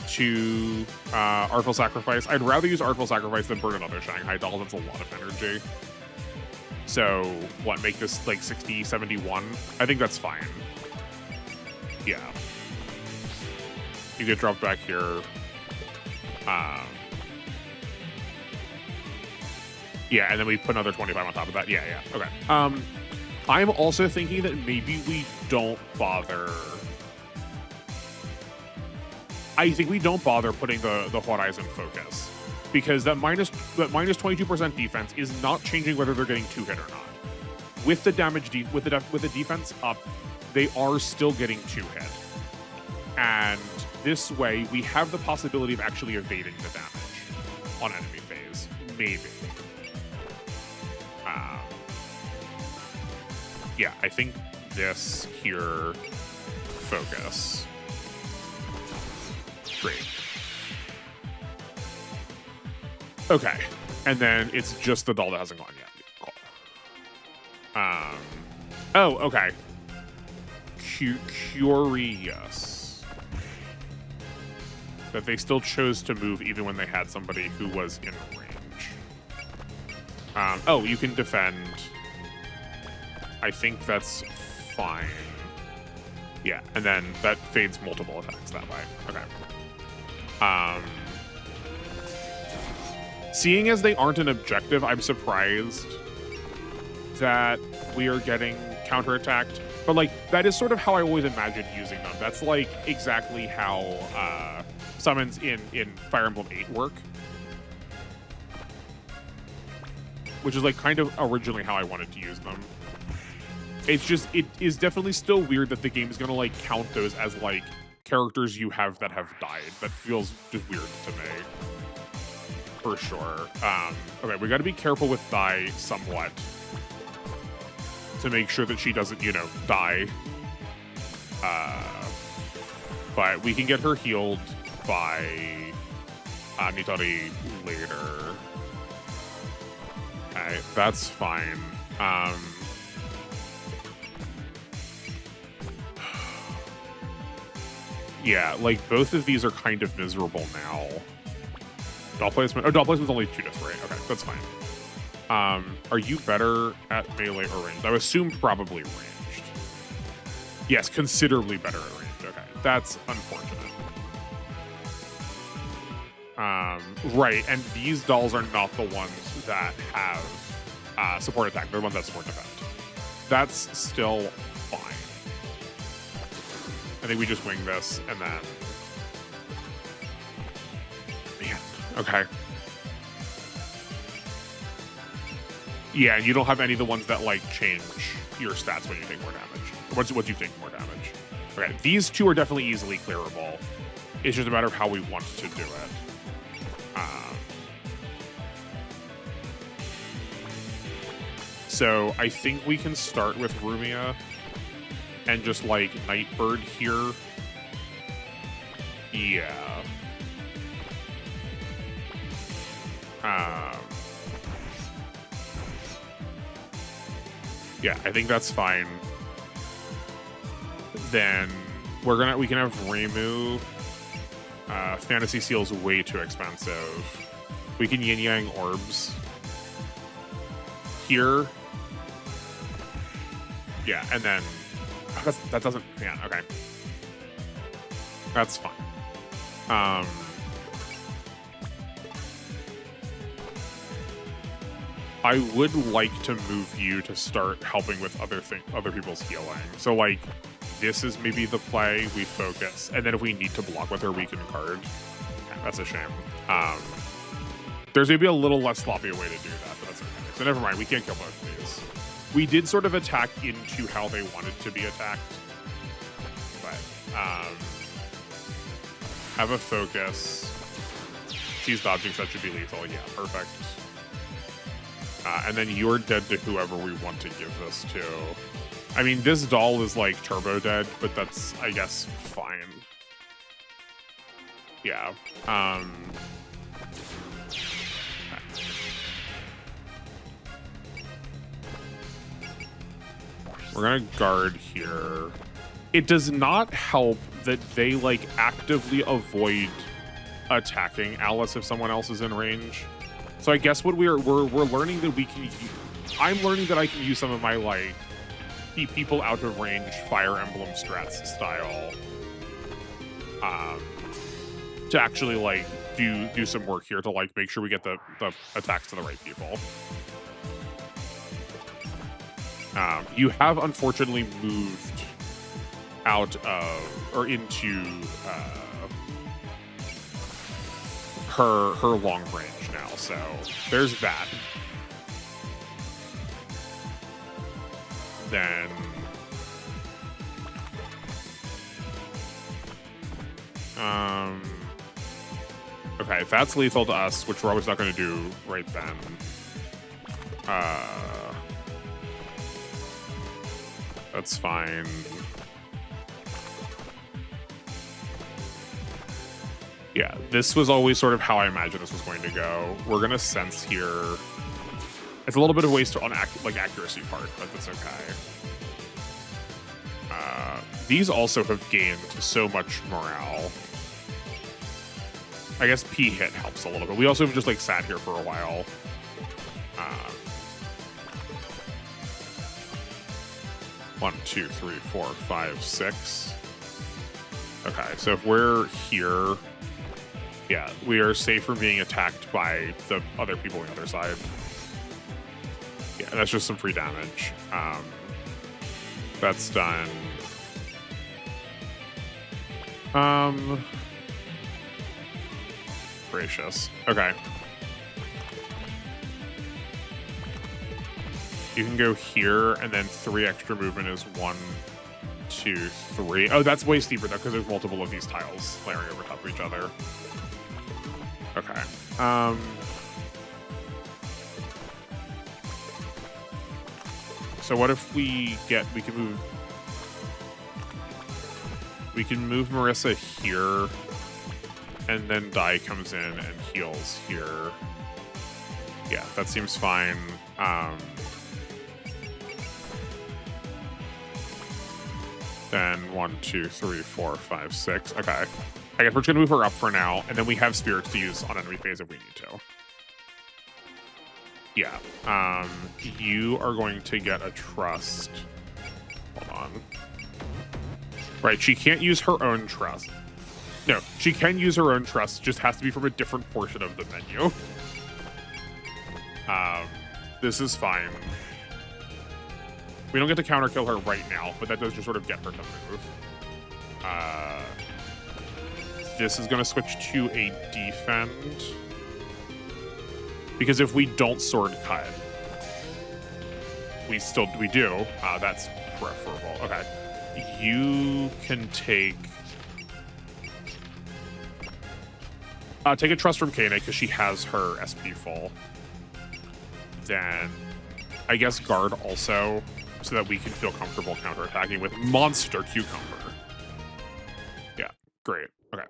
Speaker 1: to Artful Sacrifice. I'd rather use Artful Sacrifice than burn another Shanghai Doll. That's a lot of energy. So what, make this like 60, 71? I think that's fine. Yeah. You get dropped back here. Yeah, and then we put another 25 on top of that. Yeah, okay. I'm also thinking that maybe we don't bother... I think we don't bother putting the Horizon focus, because that minus 22% defense is not changing whether they're getting 2-hit or not. With the damage with the defense up, they are still getting 2-hit. And this way, we have the possibility of actually evading the damage on enemy phase. Maybe. Yeah, I think this here, focus. Great. Okay, and then it's just the doll that hasn't gone yet. Cool. Oh, okay. Curious that they still chose to move even when they had somebody who was in range. Oh, you can defend. I think that's fine. Yeah, and then that fades multiple attacks that way. Okay. Seeing as they aren't an objective, I'm surprised that we are getting counterattacked. But, like, that is sort of how I always imagined using them. That's, like, exactly how summons in Fire Emblem 8 work. Which is, like, kind of originally how I wanted to use them. It's just, it is definitely still weird that the game is going to, like, count those as, like, characters you have that have died. That feels just weird to me. For sure. Okay, we got to be careful with Dai somewhat. To make sure that she doesn't, you know, die. But we can get her healed by Nitori later. Okay, that's fine. Yeah, like, both of these are kind of miserable now. Doll placement. Oh, doll placement's only 2 to 3. Okay, that's fine. Are you better at melee or ranged? I would assume probably ranged. Yes, considerably better at ranged. Okay, that's unfortunate. Right, and these dolls are not the ones that have support attack. They're the ones that support defend. That's still fine. I think we just wing this and then... Man, okay. Yeah, and you don't have any of the ones that, like, change your stats when you take more damage. Once you take more damage. Okay, these two are definitely easily clearable. It's just a matter of how we want to do it. So I think we can start with Rumia and just, like, Nightbird here. Yeah. Yeah, I think that's fine. Then we can have Reimu. Fantasy Seal's way too expensive. We can Yin Yang Orbs here. Yeah, and then that doesn't. Yeah, okay. That's fine. I would like to move you to start helping with other people's healing. So, like, this is maybe the play. We focus, and then if we need to block with her, we can card. Okay, that's a shame. There's maybe a little less sloppy way to do that, but that's okay. So never mind. We can't kill both of these. We did sort of attack into how they wanted to be attacked, but have a focus. She's dodging, so that should be lethal. Yeah, perfect. And then you're dead to whoever we want to give this to. I mean, this doll is, like, turbo dead, but that's, I guess, fine. Yeah. We're gonna guard here. It does not help that they, like, actively avoid attacking Alice if someone else is in range. So I guess what we're learning that we can. I'm learning that I can use some of my, like, keep people out of range Fire Emblem strats style to actually, like, do some work here to, like, make sure we get the attacks to the right people. You have unfortunately moved out of or into her long range now, so there's that. Then okay, that's lethal to us, which we're always not going to do right then. That's fine. Yeah, this was always sort of how I imagined this was going to go. We're going to sense here. It's a little bit of waste on accuracy part, but that's okay. These also have gained so much morale. I guess P hit helps a little bit. We also have just like sat here for a while. 1, 2, 3, 4, 5, 6. Okay, so if we're here, yeah, we are safe from being attacked by the other people on the other side. Yeah, that's just some free damage. That's done. Gracious. Okay. You can go here, and then 3 extra movement is 1, 2, 3. Oh, that's way steeper though, because there's multiple of these tiles layering over top of each other. Okay. So what if we can move Marissa here, and then Dai comes in and heals here. Yeah, that seems fine. Then 1, 2, 3, 4, 5, 6. Okay. I guess we're just gonna move her up for now, and then we have spirits to use on enemy phase if we need to. Yeah. You are going to get a trust. Hold on. Right, she can't use her own trust. No, she can use her own trust, just has to be from a different portion of the menu. This is fine. We don't get to counter kill her right now, but that does just sort of get her to move. This is going to switch to a defend. Because if we don't sword cut, we do. That's preferable. Okay. You can take a trust from Kane because she has her SP full. Then I guess guard also, so that we can feel comfortable counterattacking with monster cucumber. Yeah, great. Okay.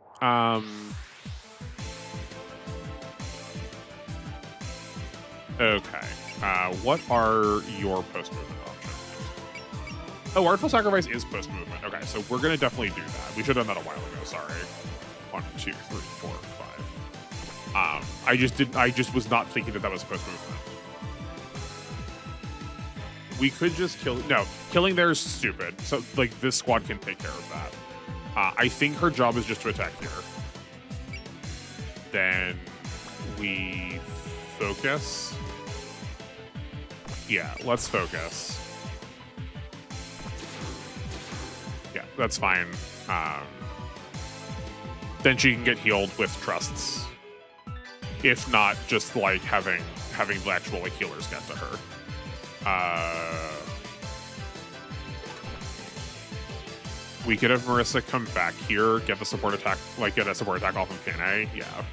Speaker 1: Okay. What are your post-movement options? Oh, Artful Sacrifice is post-movement. Okay, so we're gonna definitely do that. We should have done that a while ago, sorry. 1, 2, 3, 4, 5. I just was not thinking that was post-movement. We could just kill. No, killing there is stupid. So, like, this squad can take care of that. I think her job is just to attack here. Then we focus. Yeah, let's focus. Yeah, that's fine. Then she can get healed with trusts. If not, just like having the actual like healers get to her. We could have Marissa come back here, get the support attack, get a support attack off of Kane. Yeah.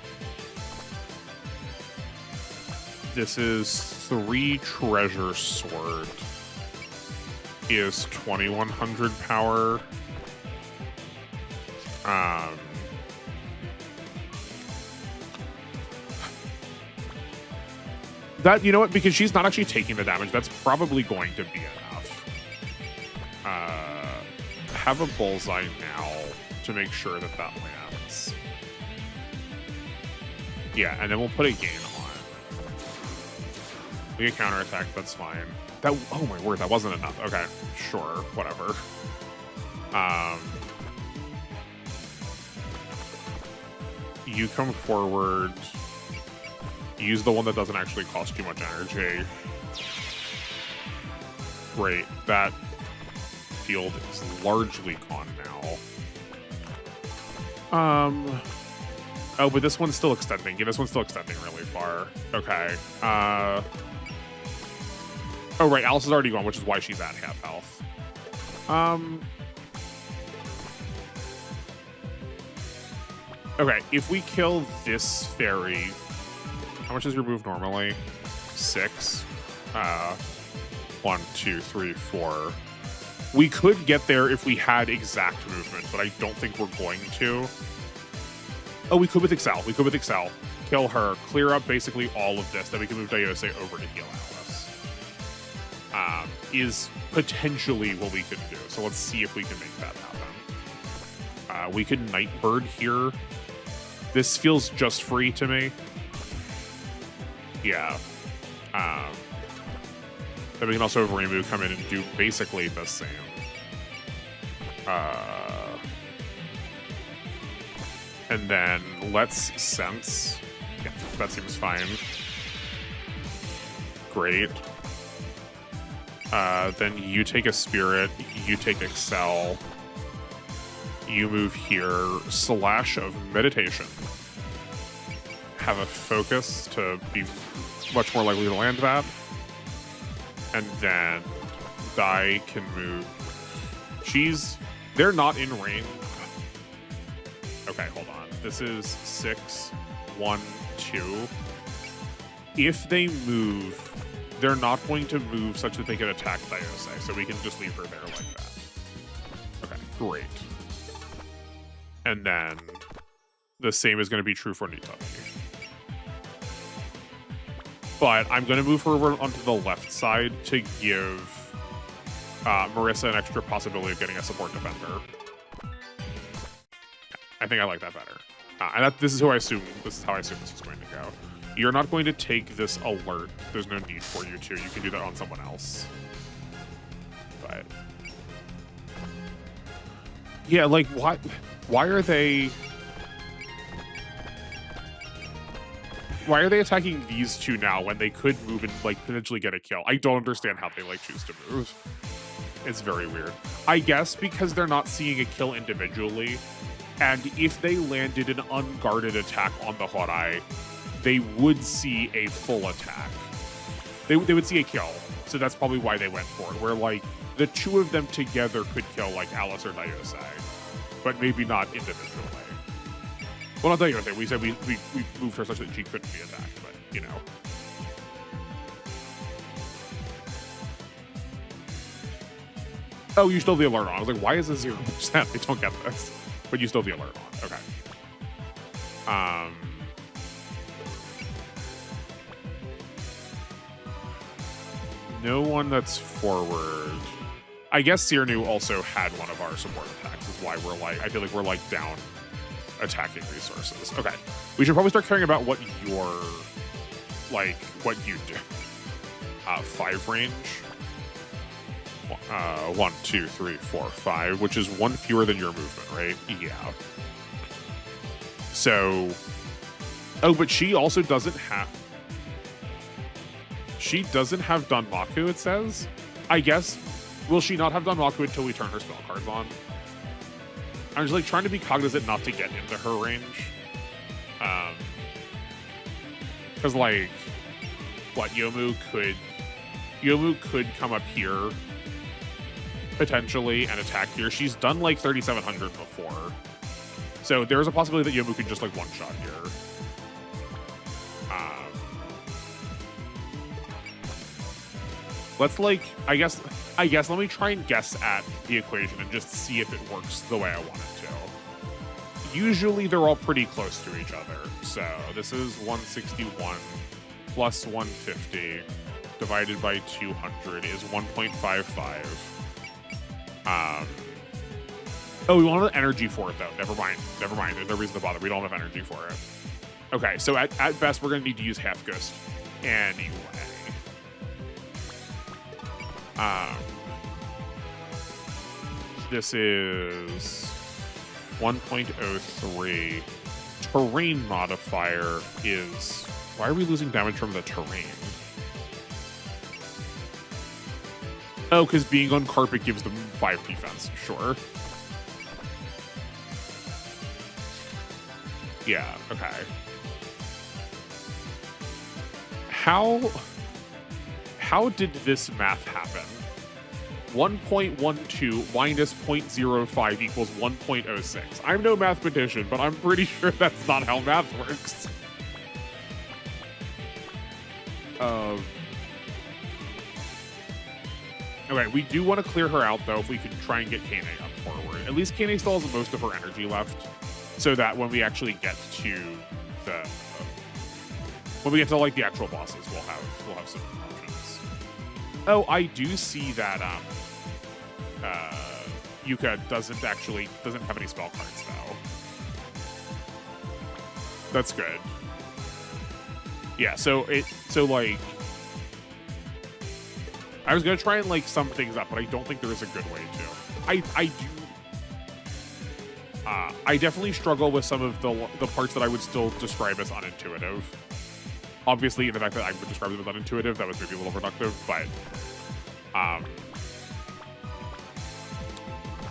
Speaker 1: This is 3 treasure sword. Is 2100 power. That, you know what, because she's not actually taking the damage, that's probably going to be enough. Have a bullseye now to make sure that lands. Yeah, and then we'll put a gain on. We get counterattack, that's fine. That, oh my word, that wasn't enough. Okay, sure, whatever. You come forward. Use the one that doesn't actually cost too much energy. Great, that field is largely gone now. Oh, but this one's still extending. Yeah, this one's still extending really far. Okay. Oh, right, Alice is already gone, which is why she's at half health. Okay, if we kill this fairy, how much does your move normally? 6. 1, 2, 3, 4. We could get there if we had exact movement, but I don't think we're going to. Oh, we could with Excel. We could with Excel. kill her, clear up basically all of this, then we can move Dayose over to heal Alice. Is potentially what we could do. So let's see if we can make that happen. We could Nightbird here. This feels just free to me. Yeah. Then we can also have Reimu come in and do basically the same. And then let's Sense. Yeah, that seems fine. Great. Then you take a Spirit, you take Excel, you move here, Slash of Meditation. Have a Focus to be much more likely to land that. And then Dai can move. They're not in range. Okay, hold on. This is 6, 1, 2. If they move, they're not going to move such that they can attack Dayose, so we can just leave her there like that. Okay, great. And then the same is going to be true for Nitami. But I'm going to move her over onto the left side to give Marissa an extra possibility of getting a support defender. I think I like that better. And this is how I assume this is going to go. You're not going to take this alert. There's no need for you to. You can do that on someone else. But yeah, like why are they attacking these two now when they could move and like potentially get a kill? I don't understand how they like choose to move. It's very weird. I guess because they're not seeing a kill individually, and if they landed an unguarded attack on the Horai, they would see a full attack. They would see a kill. So that's probably why they went for it. Where like the two of them together could kill like Alice or Dayose, but maybe not individually. Well, not Dayose. We said we moved her such that she couldn't be attacked, but you know. Oh, you still have the alert on. I was like, why is this 0%? I don't get this. But you still have the alert on. Okay. No one that's forward. I guess Searnu also had one of our support attacks, is why we're like, I feel like we're like down attacking resources. Okay. We should probably start caring about what your, like, what you do. 5 range. 1, 2, 3, 4, 5, which is 1 fewer than your movement, right? Yeah. So, oh, but she also doesn't have. She doesn't have Danmaku, it says. I guess. Will she not have Danmaku until we turn her spell cards on? I'm just like trying to be cognizant not to get into her range. Because like, what Yomu could come up here potentially and attack here. She's done like 3,700 before, so there's a possibility that Yomu can just like one-shot here. Let's like, I guess let me try and guess at the equation and just see if it works the way I want it to. Usually they're all pretty close to each other. So this is 161 plus 150 divided by 200 is 1.55. Oh, we want energy for it though. Never mind. There's no reason to bother. We don't have energy for it. Okay, so at best we're gonna need to use Half Ghost anyway. This is 1.03. Terrain modifier is... Why are we losing damage from the terrain? Oh, because being on carpet gives them 5 defense. Sure. Yeah, okay. How did this math happen? 1.12 minus 0.05 equals 1.06. I'm no mathematician, but I'm pretty sure that's not how math works. Okay, we do want to clear her out, though, if we can try and get Kane up forward. At least Kane still has most of her energy left, so that when we actually get to the When we get to like the actual bosses, we'll have some options. Oh, I do see that Yuka doesn't have any spell cards though. That's good. Yeah, so like I was gonna try and like sum things up, but I don't think there is a good way to. I definitely struggle with some of the parts that I would still describe as unintuitive. Obviously, the fact that I would describe them as unintuitive, that was maybe a little reductive, but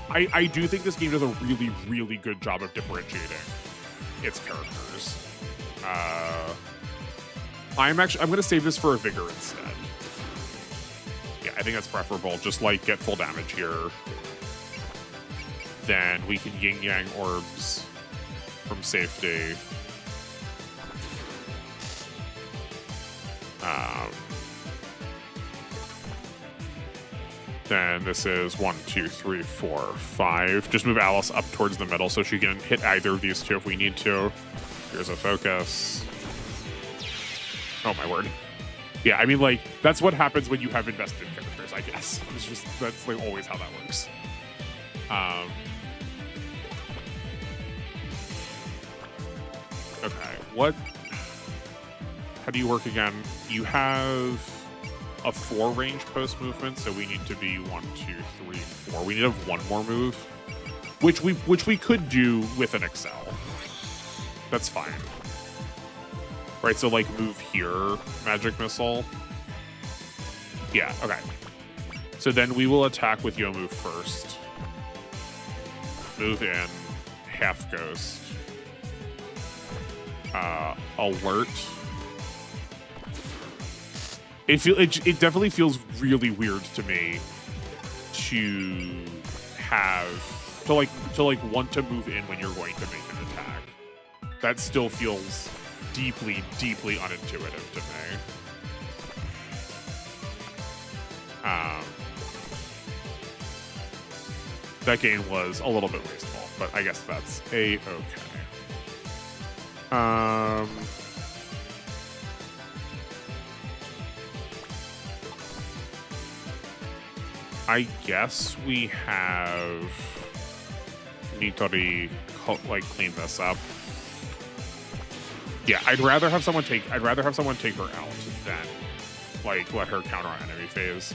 Speaker 1: I do think this game does a really, really good job of differentiating its characters. I'm gonna save this for a Vigor instead. Yeah, I think that's preferable. Just like get full damage here. Then we can yin yang orbs from safety. Then this is 1, 2, 3, 4, 5. Just move Alice up towards the middle so she can hit either of these two if we need to. Here's a focus. Oh my word. Yeah, I mean, like, that's what happens when you have invested characters, I guess. That's like always how that works. Okay, how do you work again? You have a 4 range post movement, so we need to be 1, 2, 3, 4. We need to have 1 more move, which we could do with an Excel. That's fine. Right, so like move here, magic missile. Yeah, okay. So then we will attack with Yomu first. Move in, half ghost. Alert. It definitely feels really weird to me to want to move in when you're going to make an attack. That still feels deeply, deeply unintuitive to me. That game was a little bit wasteful, but I guess that's a-okay. I guess we have Nitori like clean this up. Yeah, I'd rather have someone take her out than like let her counter on enemy phase.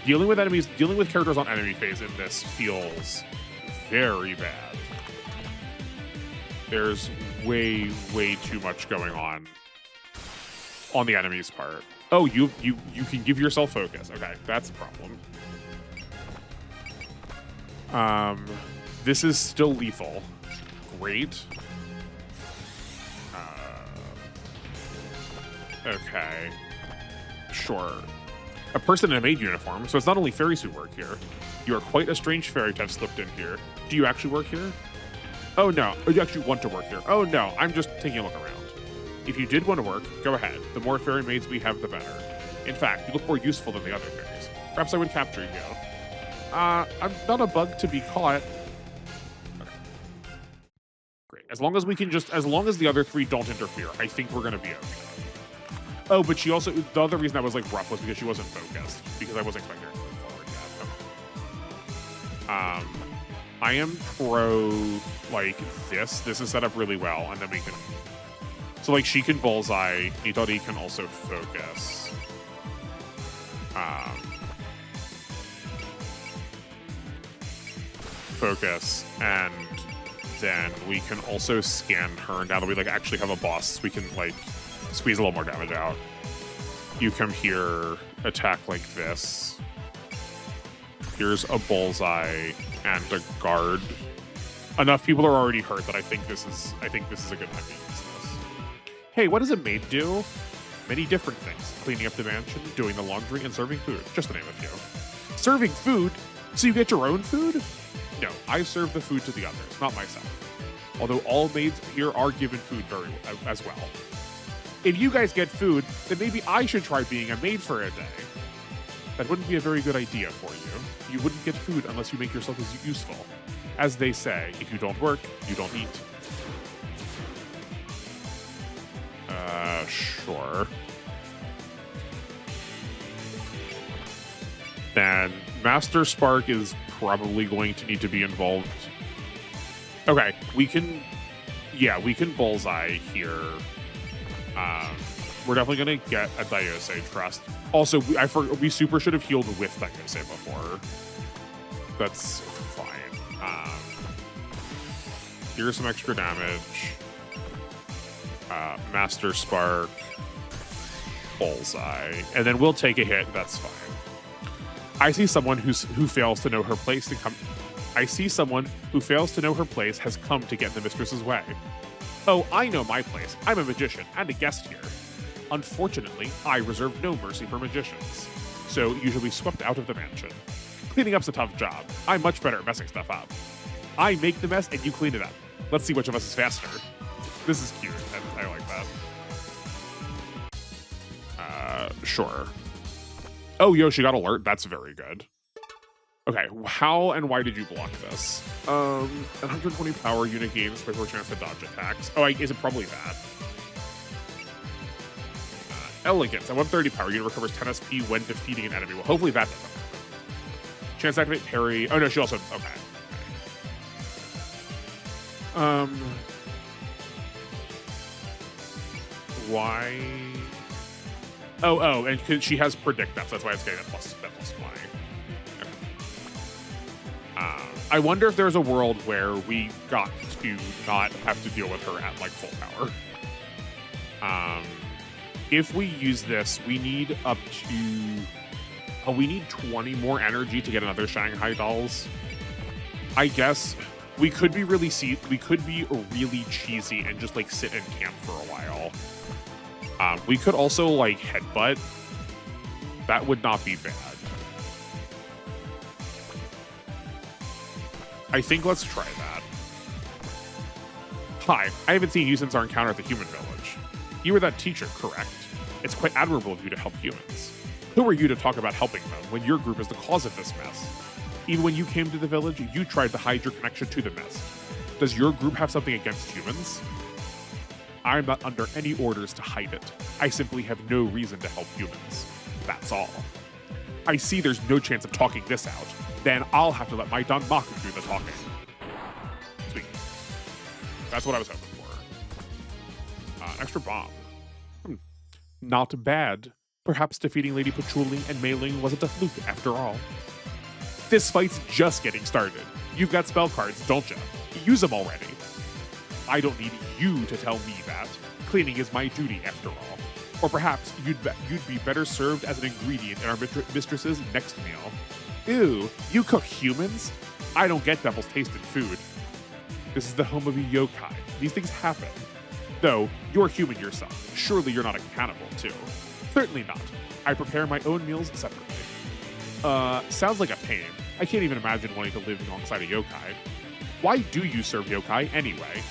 Speaker 1: Dealing with characters on enemy phase in this feels very bad. There's way too much going on the enemy's part. Oh, you can give yourself focus. Okay, that's a problem. This is still lethal. Great. Okay. Sure. A person in a maid uniform, so it's not only fairies who work here. You are quite a strange fairy to have slipped in here. Do you actually work here? Oh no, you actually want to work here. Oh no, I'm just taking a look around. If you did want to work, go ahead. The more fairy maids we have, the better. In fact, you look more useful than the other fairies. Perhaps I would capture you. I'm not a bug to be caught. Okay. Great. As long as the other 3 don't interfere, I think we're gonna be okay. Oh, but she also, the other reason I was like rough was because she wasn't focused, because I wasn't expecting her to move forward yet. I am pro like this. This is set up really well, and then we can. So like she can bullseye. Nitori can also focus. Focus, and then we can also scan her. Now that we like actually have a boss, we can like squeeze a little more damage out. You come here, attack like this. Here's a bullseye and a guard. Enough people are already hurt that I think this is a good time to use this. Hey, what does a maid do? Many different things. Cleaning up the mansion, doing the laundry, and serving food. Just to name a few. Serving food? So you get your own food? No, I serve the food to the others, not myself. Although all maids here are given food as well. If you guys get food, then maybe I should try being a maid for a day. That wouldn't be a very good idea for you. You wouldn't get food unless you make yourself as useful. As they say, if you don't work, you don't eat. Sure. Then Master Spark is probably going to need to be involved. Okay, we can bullseye here. We're definitely gonna get a Diose Trust. Also, we super should have healed with Diose before. That's fine. Here's some extra damage. Master Spark, bullseye, and then we'll take a hit. That's fine. I see someone who fails to know her place to come. I see someone who fails to know her place has come to get in the mistress's way. Oh, I know my place. I'm a magician and a guest here. Unfortunately, I reserve no mercy for magicians, so you should be swept out of the mansion. Cleaning up's a tough job. I'm much better at messing stuff up. I make the mess and you clean it up. Let's see which of us is faster. This is cute. I like that. Sure. Oh, Yoshi got alert. That's very good. Okay, how and why did you block this? 120 power unit gains special chance to dodge attacks. Oh, is it probably that? Elegance. At 130 power, unit recovers 10 SP when defeating an enemy. Well, hopefully that doesn't happen. Chance to activate parry. Oh, no, she also... Okay. Why? Oh, and she has predict that, so that's why it's getting that plus 20. Okay. I wonder if there's a world where we got to not have to deal with her at like full power. If we use this, we need up to... Oh, we need 20 more energy to get another Shanghai Dolls. I guess we could be really cheesy and just like sit in camp for a while. We could also like headbutt. That would not be bad. I think let's try that. Hi, I haven't seen you since our encounter at the human village. You were that teacher, correct? It's quite admirable of you to help humans. Who are you to talk about helping them when your group is the cause of this mess? Even when you came to the village, you tried to hide your connection to the mess. Does your group have something against humans? I'm not under any orders to hide it. I simply have no reason to help humans. That's all. I see there's no chance of talking this out. Then I'll have to let my Danmaku do the talking. Sweet. That's what I was hoping for. Extra bomb. Not bad. Perhaps defeating Lady Patchouli and Mei Ling wasn't a fluke after all. This fight's just getting started. You've got spell cards, don't you? Use them already. I don't need you to tell me that. Cleaning is my duty after all. Or perhaps you'd be better served as an ingredient in our mistress's next meal. Ew, you cook humans? I don't get devil's taste in food. This is the home of a yokai. These things happen. Though, you're human yourself. Surely you're not a cannibal, too. Certainly not. I prepare my own meals separately. Sounds like a pain. I can't even imagine wanting to live alongside a yokai. Why do you serve yokai anyway?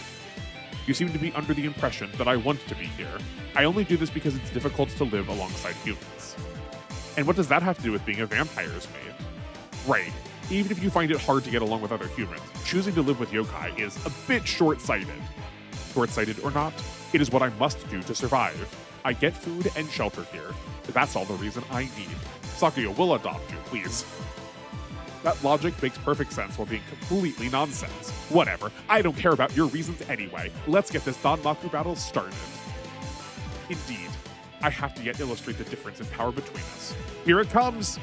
Speaker 1: You seem to be under the impression that I want to be here. I only do this because it's difficult to live alongside humans. And what does that have to do with being a vampire's maid? Right. Even if you find it hard to get along with other humans, choosing to live with yokai is a bit short-sighted. Short-sighted or not, it is what I must do to survive. I get food and shelter here. That's all the reason I need. Sakuya will adopt you, please. That logic makes perfect sense while being completely nonsense. Whatever, I don't care about your reasons anyway. Let's get this Danmaku battle started. Indeed, I have to yet illustrate the difference in power between us. Here it comes!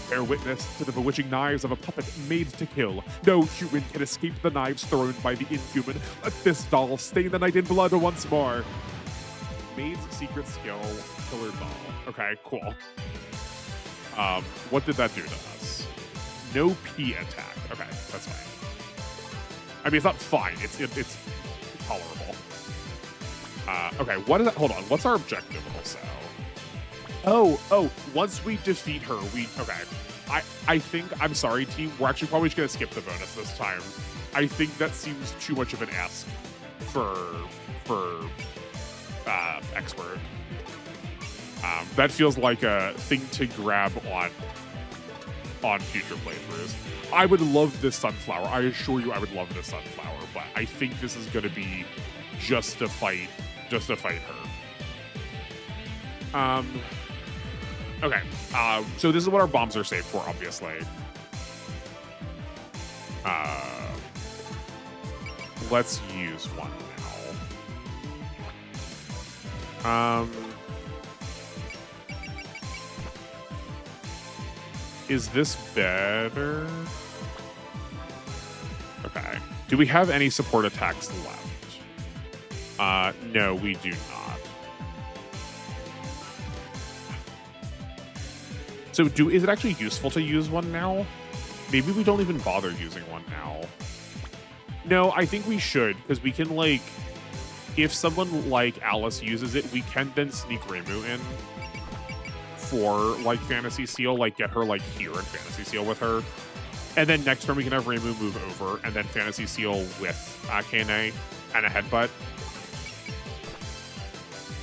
Speaker 1: Bear witness to the bewitching knives of a puppet made to kill. No human can escape the knives thrown by the inhuman. Let this doll stain the night in blood once more. Maid's secret skill, Killer Doll. Okay, cool. What did that do to us? No P attack. Okay, that's fine. I mean, it's not fine. It's tolerable. Okay, what is that? Hold on. What's our objective also? Oh, once we defeat her, okay. I think, I'm sorry, team, we're actually probably just gonna skip the bonus this time. I think that seems too much of an ask for expert. That feels like a thing to grab on future playthroughs. I would love this sunflower. I assure you I would love this sunflower, but I think this is gonna be just to fight her. Okay. So this is what our bombs are saved for, obviously. Let's use one now. Is this better? Okay. Do we have any support attacks left? No, we do not. So is it actually useful to use one now? Maybe we don't even bother using one now. No, I think we should, because we can, like, if someone like Alice uses it, we can then sneak Reimu in for, like, Fantasy Seal, like, get her, like, here and Fantasy Seal with her. And then next turn we can have Reimu move over, and then Fantasy Seal with Kane and a Headbutt.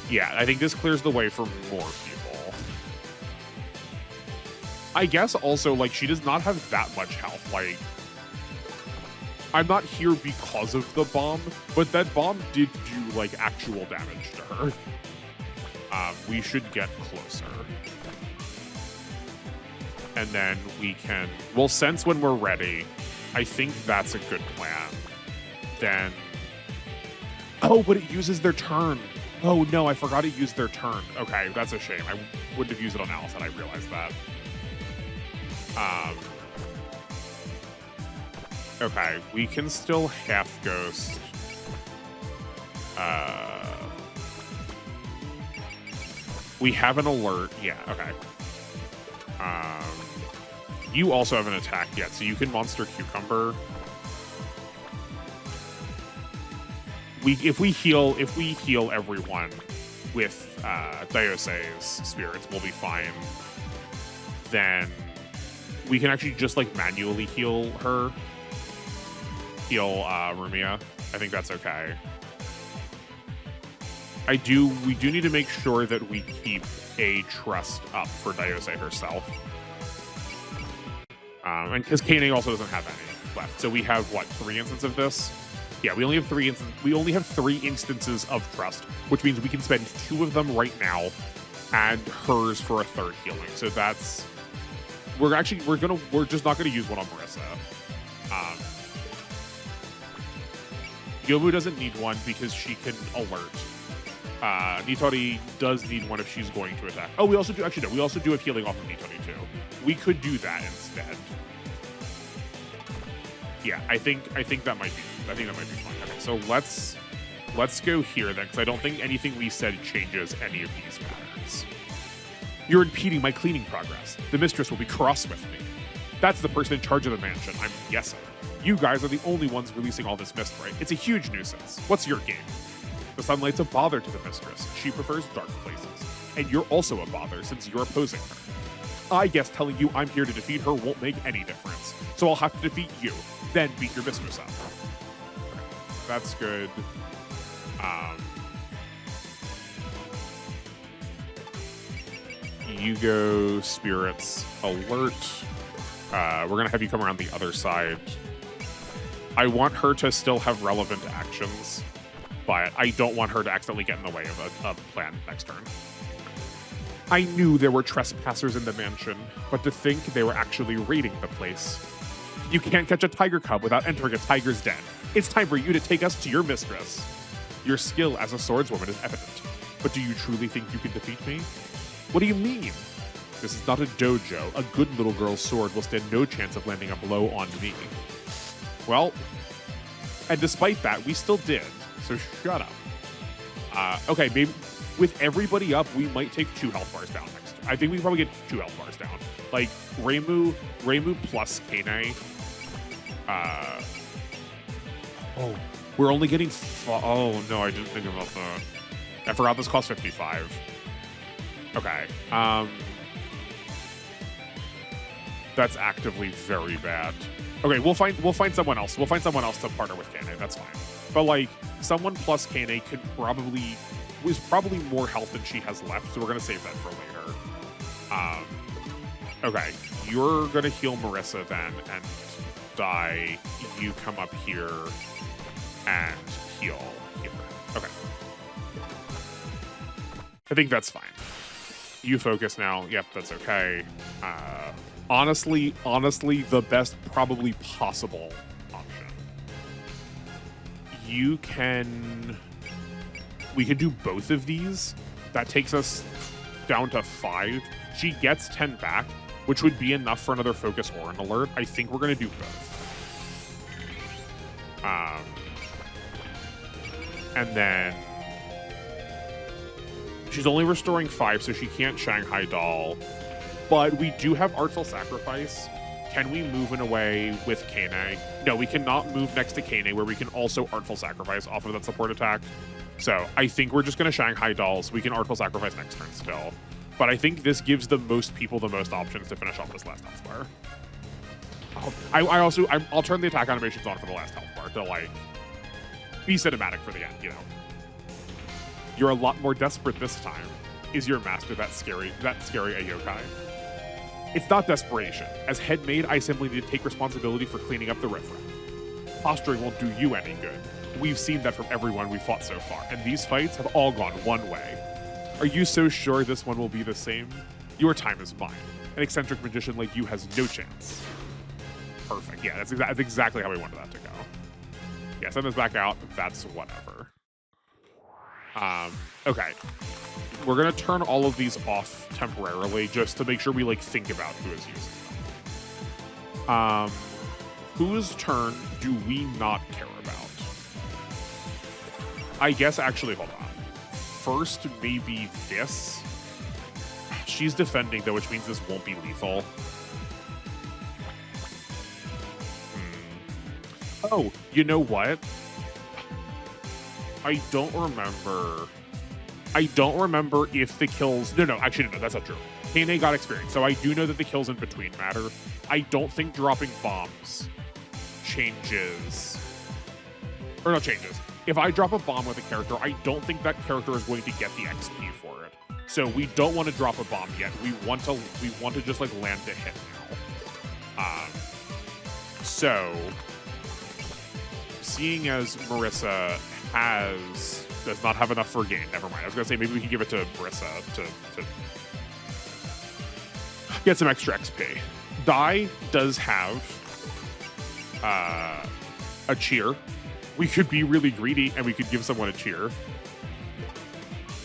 Speaker 1: Yeah, I think this clears the way for more people. I guess also, like, she does not have that much health. Like, I'm not here because of the bomb, but that bomb did do, like, actual damage to her. We should get closer. And then we can... We'll sense when we're ready. I think that's a good plan. Then... Oh, but it uses their turn. Oh, no, I forgot it used their turn. Okay, that's a shame. I wouldn't have used it on Alice had I realized that. Okay, we can still half ghost. We have an alert. Yeah, okay. You also have an attack yet, so you can Monster Cucumber. If we heal everyone with Diose's spirits, we'll be fine. Then we can actually just, like, manually heal her. Heal Rumia. I think that's okay. We do need to make sure that we keep a trust up for Diose herself. And because Kane also doesn't have any left. So we have, what, 3 instances of this? Yeah, we only have 3 instances of trust, which means we can spend 2 of them right now and hers for a 3rd healing. So that's... We're just not gonna use one on Marissa. Yomu doesn't need one because she can alert. Nitori does need one if she's going to attack. Oh, we also do have healing off of Nitori too. We could do that instead. Yeah, I think that might be fine. Okay, so let's go here then, because I don't think anything we said changes any of these patterns. You're impeding my cleaning progress. The mistress will be cross with me. That's the person in charge of the mansion, I'm guessing. You guys are the only ones releasing all this mist, right? It's a huge nuisance. What's your game? The sunlight's a bother to the mistress. She prefers dark places. And you're also a bother since you're opposing her. I guess telling you I'm here to defeat her won't make any difference. So I'll have to defeat you, then beat your mistress up. Okay, that's good. You go spirits alert. We're gonna have you come around the other side. I want her to still have relevant actions, but I don't want her to accidentally get in the way of a plan next turn. I knew there were trespassers in the mansion, but to think they were actually raiding the place. You can't catch a tiger cub without entering a tiger's den. It's time for you to take us to your mistress. Your skill as a swordswoman is evident, but do you truly think you can defeat me? What do you mean? This is not a dojo. A good little girl's sword will stand no chance of landing a blow on me. Well, and despite that, we still did, so shut up. Okay, maybe with everybody up, we might take 2 health bars down next. I think we can probably get 2 health bars down. Like, Reimu plus Kane. Oh, we're only getting... Oh, no, I didn't think about that. I forgot this costs 55. Okay. That's actively very bad. Okay, we'll find someone else. We'll find someone else to partner with Kane. That's fine. But, like, someone plus Kane is probably more health than she has left, so we're gonna save that for later. Okay, you're gonna heal Marissa then and die. You come up here and heal here. Okay. I think that's fine. You focus now. Yep, that's okay. Honestly, the best probably possible option. We can do both of these. That takes us down to 5. She gets 10 back, which would be enough for another focus or an alert. I think we're gonna do both. And then she's only restoring 5, so she can't Shanghai Doll. But we do have Artful Sacrifice. Can we move in a way with Kane? No, we cannot move next to Kane, where we can also Artful Sacrifice off of that support attack. So I think we're just going to Shanghai Doll, so we can Artful Sacrifice next turn still. But I think this gives the most people the most options to finish off this last health bar. I'll turn the attack animations on for the last health bar to, like, be cinematic for the end, you know. You're a lot more desperate this time. Is your master that scary a yokai? It's not desperation. As head maid, I simply need to take responsibility for cleaning up the riffraff. Posturing won't do you any good. We've seen that from everyone we've fought so far, and these fights have all gone one way. Are you so sure this one will be the same? Your time is mine. An eccentric magician like you has no chance. Perfect. Yeah, that's exactly how we wanted that to go. Yeah, send this back out. That's whatever. Okay. We're going to turn all of these off temporarily just to make sure we, like, think about who is using them. Whose turn do we not care about? I guess, actually, hold on. First, maybe this. She's defending, though, which means this won't be lethal. Oh, you know what? I don't remember if the kills... No, actually, no, that's not true. Kane got experience, so I do know that the kills in between matter. I don't think dropping bombs changes... Or not changes. If I drop a bomb with a character, I don't think that character is going to get the XP for it. So we don't want to drop a bomb yet. We want to just, like, land a hit now. So... Seeing as Marissa does not have enough for gain. Never mind. I was going to say maybe we can give it to Marissa to get some extra XP. Dai does have a cheer. We could be really greedy and we could give someone a cheer.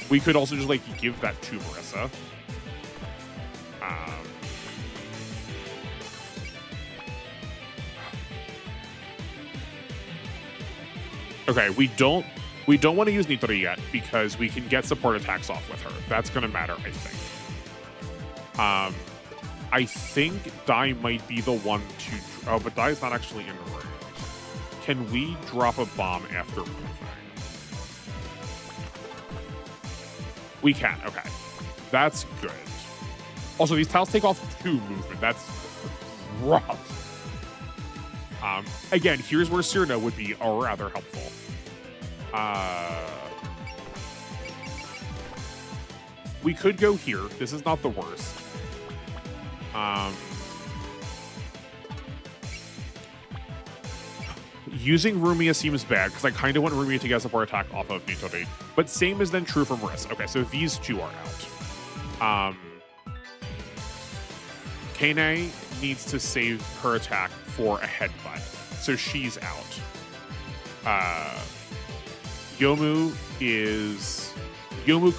Speaker 1: We could also just, like, give that to Marissa. Okay, we don't want to use Nitori yet because we can get support attacks off with her. That's going to matter, I think. I think Dai might be the one to... Oh, but Dai's not actually in range. Can we drop a bomb after moving? We can, okay. That's good. Also, these tiles take off 2 movement. That's rough. Again, here's where Cyrano would be rather helpful. We could go here. This is not the worst. Using Rumia seems bad because I kind of want Rumia to get a support attack off of Nitori. But same is then true for Marissa. Okay, so these two are out. Kane needs to save her attack for a headbutt, so she's out. Yomu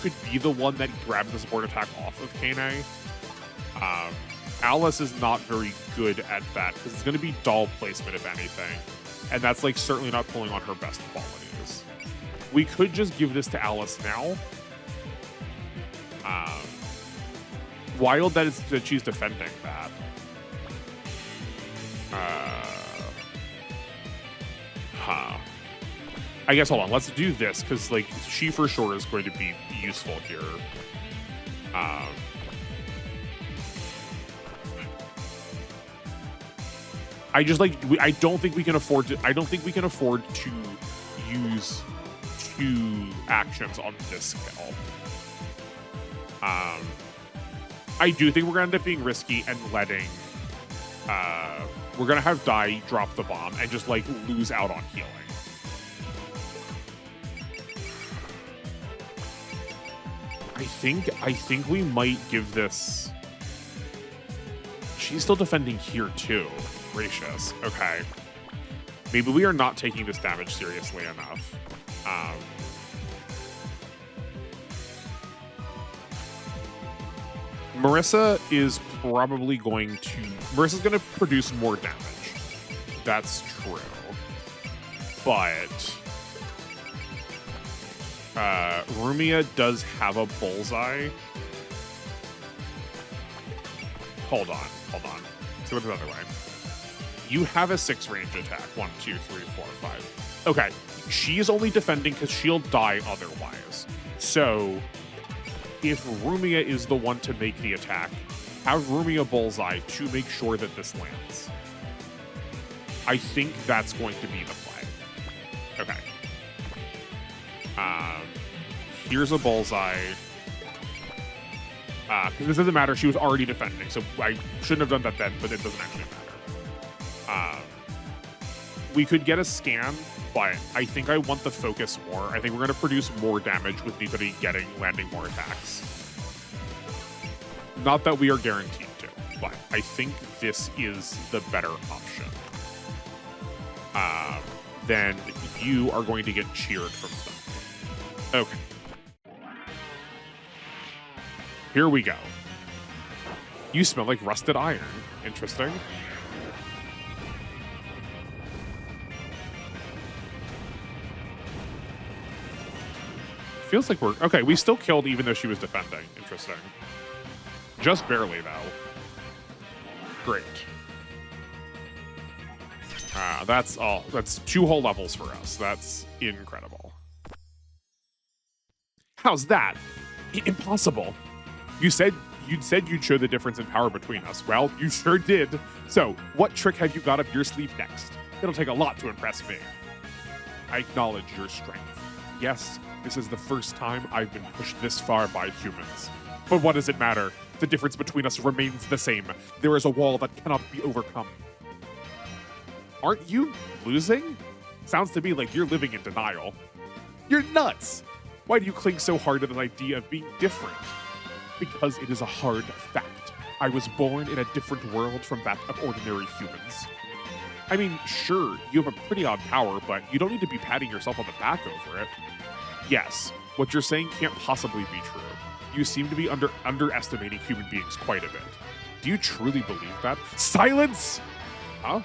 Speaker 1: could be the one that grabs the support attack off of Kane. Alice is not very good at that because it's going to be doll placement if anything, and that's, like, certainly not pulling on her best qualities. We could just give this to Alice now. Wild that she's defending that. I guess, hold on, let's do this, because, like, she for sure is going to be useful here. I just, like, I don't think we can afford to use 2 actions on this skill. I do think we're going to end up being risky and letting... we're going to have Dai drop the bomb and just, like, lose out on healing. I think we might give this. She's still defending here too. Gracious. Okay. Maybe we are not taking this damage seriously enough. Marissa is probably going to. Marissa's going to produce more damage. That's true. But Rumia does have a bullseye. Hold on. Let's do it another way. You have a 6 range attack. 1, 2, 3, 4, 5. Okay. She is only defending because she'll die otherwise. So if Rumia is the one to make the attack, have Rumia bullseye to make sure that this lands. I think that's going to be the play. Okay. Here's a bullseye. Because this doesn't matter. She was already defending, so I shouldn't have done that then, but it doesn't actually matter. We could get a scan, but I think I want the focus more. I think we're going to produce more damage with anybody landing more attacks. Not that we are guaranteed to, but I think this is the better option. Then you are going to get cheered from them. Okay. Here we go. You smell like rusted iron. Interesting. Feels like we're... Okay, we still killed even though she was defending. Interesting. Just barely, though. Great. That's all. That's 2 whole levels for us. That's incredible. How's that? Impossible. You said you'd show the difference in power between us. Well, you sure did. So, what trick have you got up your sleeve next? It'll take a lot to impress me. I acknowledge your strength. Yes, this is the first time I've been pushed this far by humans. But what does it matter? The difference between us remains the same. There is a wall that cannot be overcome. Aren't you losing? Sounds to me like you're living in denial. You're nuts! Why do you cling so hard to the idea of being different? Because it is a hard fact. I was born in a different world from that of ordinary humans. I mean, sure, you have a pretty odd power, but you don't need to be patting yourself on the back over it. Yes, what you're saying can't possibly be true. You seem to be underestimating human beings quite a bit. Do you truly believe that? Silence! Huh?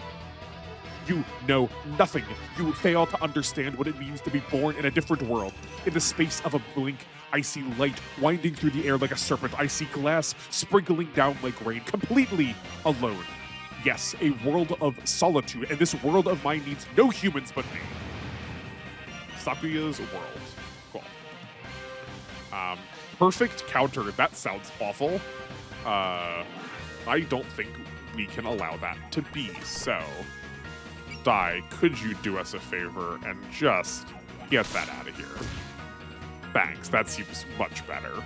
Speaker 1: You know nothing. You fail to understand what it means to be born in a different world. In the space of a blink, I see light winding through the air like a serpent. I see glass sprinkling down like rain, completely alone. Yes, a world of solitude, and this world of mine needs no humans but me. Sakuya's world. Cool. Perfect counter. That sounds awful. I don't think we can allow that to be so. Dai, could you do us a favor and just get that out of here? Thanks, that seems much better.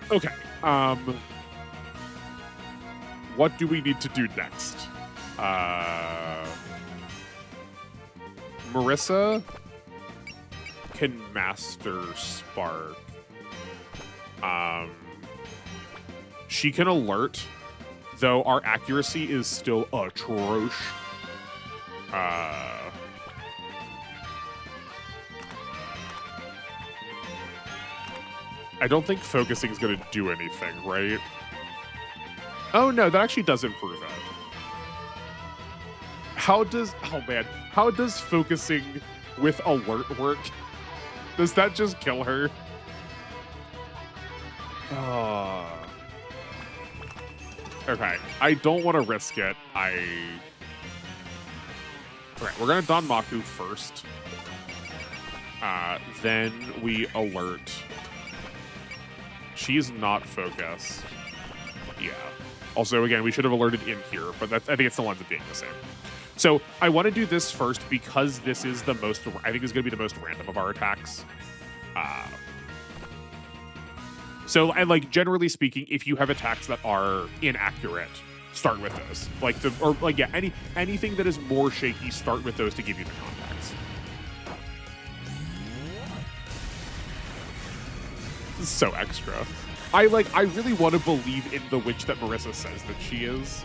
Speaker 1: Okay, what do we need to do next? Marissa can master Spark. She can alert, though our accuracy is still atrocious. I don't think focusing is going to do anything, right? Oh no, that actually does improve it. How does focusing with alert work? Does that just kill her? Okay, I don't want to risk it. Okay, we're gonna Don Maku first. Then we alert. She's not focused. Yeah. Also, again, we should have alerted in here, but I think it still ends up being the same. So I want to do this first because this is the most, I think is going to be the most random of our attacks. So, and like generally speaking, if you have attacks that are inaccurate, start with those. Anything that is more shaky, start with those to give you the context. So extra. I really want to believe in the witch that Marissa says that she is.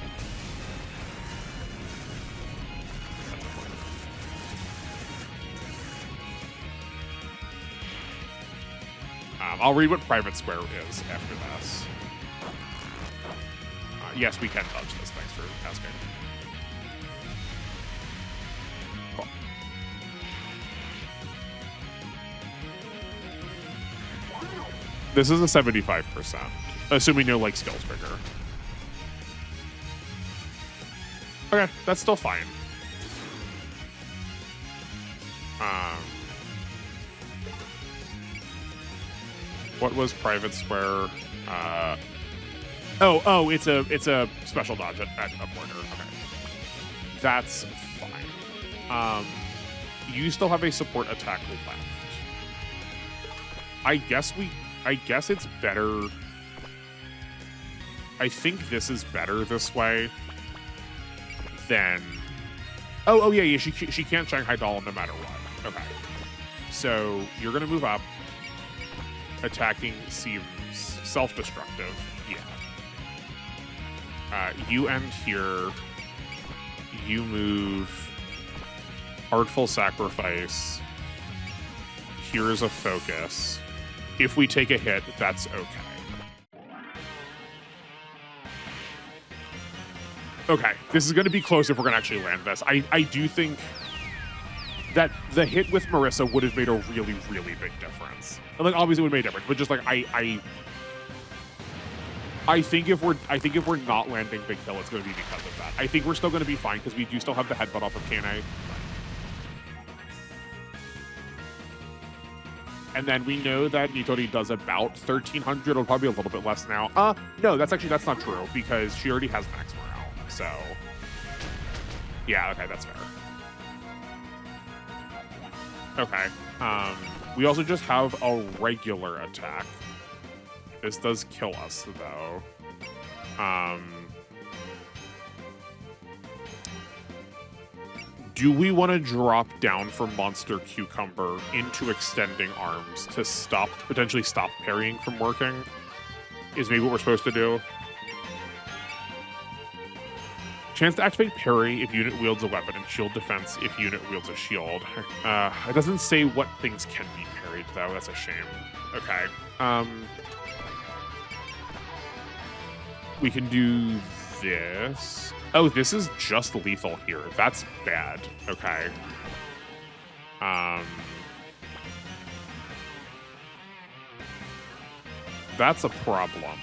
Speaker 1: I'll read what Private Square is after this. Yes, we can dodge this. Thanks for asking. Cool. This is a 75%, assuming no like skill trigger. Okay, that's still fine. What was Private Square? Oh, it's a special dodge at a pointer. Okay, that's fine. You still have a support attack left. I guess it's better. I think this is better this way than. Oh yeah. She can't Shanghai Doll no matter what. Okay, so you're gonna move up. Attacking seems self-destructive. Yeah. You end here. You move. Artful Sacrifice. Here's a focus. If we take a hit, that's okay. Okay, this is going to be close if we're going to actually land this. I do think that the hit with Marissa would have made a really, really big difference. And like obviously it would have made a difference, but just like I think if we're not landing big kill, it's going to be because of that. I think we're still going to be fine because we do still have the headbutt off of KNA. And then we know that Nitori does about 1,300. It'll probably be a little bit less now. No, that's not true because she already has max morale. So yeah, okay, that's fair. Okay. We also just have a regular attack. This does kill us, though. Do we want to drop down from Monster Cucumber into Extending Arms to potentially stop parrying from working? Is maybe what we're supposed to do? Chance to activate parry if unit wields a weapon, and shield defense if unit wields a shield. It doesn't say what things can be parried, though. That's a shame. Okay. We can do this. Oh, this is just lethal here. That's bad. Okay. That's a problem.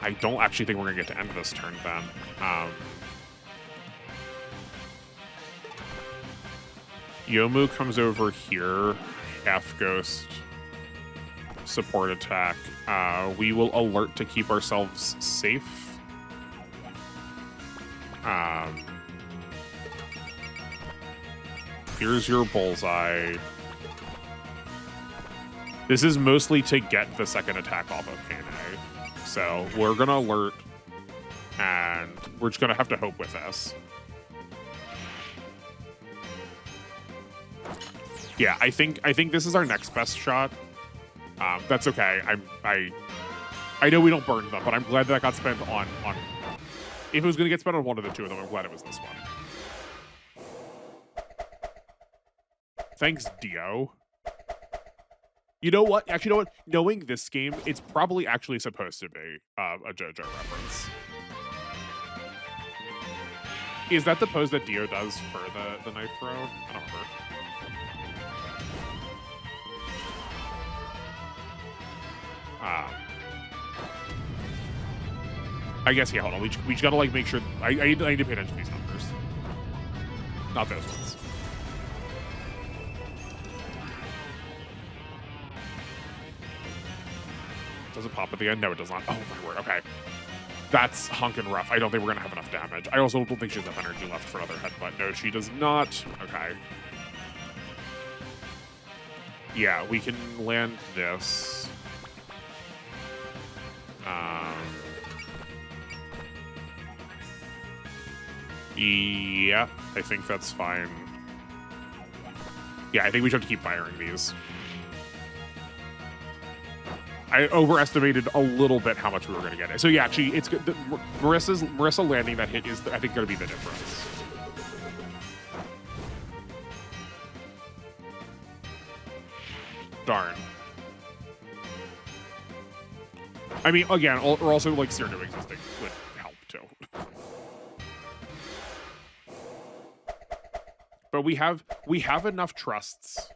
Speaker 1: I don't actually think we're gonna get to end this turn then. Yomu comes over here, half ghost, support attack. We will alert to keep ourselves safe. Here's your bullseye. This is mostly to get the second attack off of KNA. So we're gonna alert, and we're just gonna have to hope with this. Yeah, I think this is our next best shot. That's okay. I know we don't burn them, but I'm glad that got spent on. If it was gonna get spent on one of the two of them, I'm glad it was this one. Thanks, Dio. You know what? Actually, you know what? Knowing this game, it's probably actually supposed to be a JoJo reference. Is that the pose that Dio does for the knife throw? I don't remember. I guess, yeah, hold on. We just gotta, like, make sure... I need to pay attention to these numbers. Not those ones. Does it pop at the end? No, it does not. Oh, my word. Okay. That's honkin' rough. I don't think we're gonna have enough damage. I also don't think she has enough energy left for another headbutt. No, she does not. Okay. Yeah, we can land this. Yeah, I think that's fine. Yeah, I think we should have to keep firing these. I overestimated a little bit how much we were going to get. So yeah, actually, it's good. Marissa landing that hit is, I think, going to be the difference. Darn. I mean, again, or also like Cyrano existing would help too. But we have enough trusts.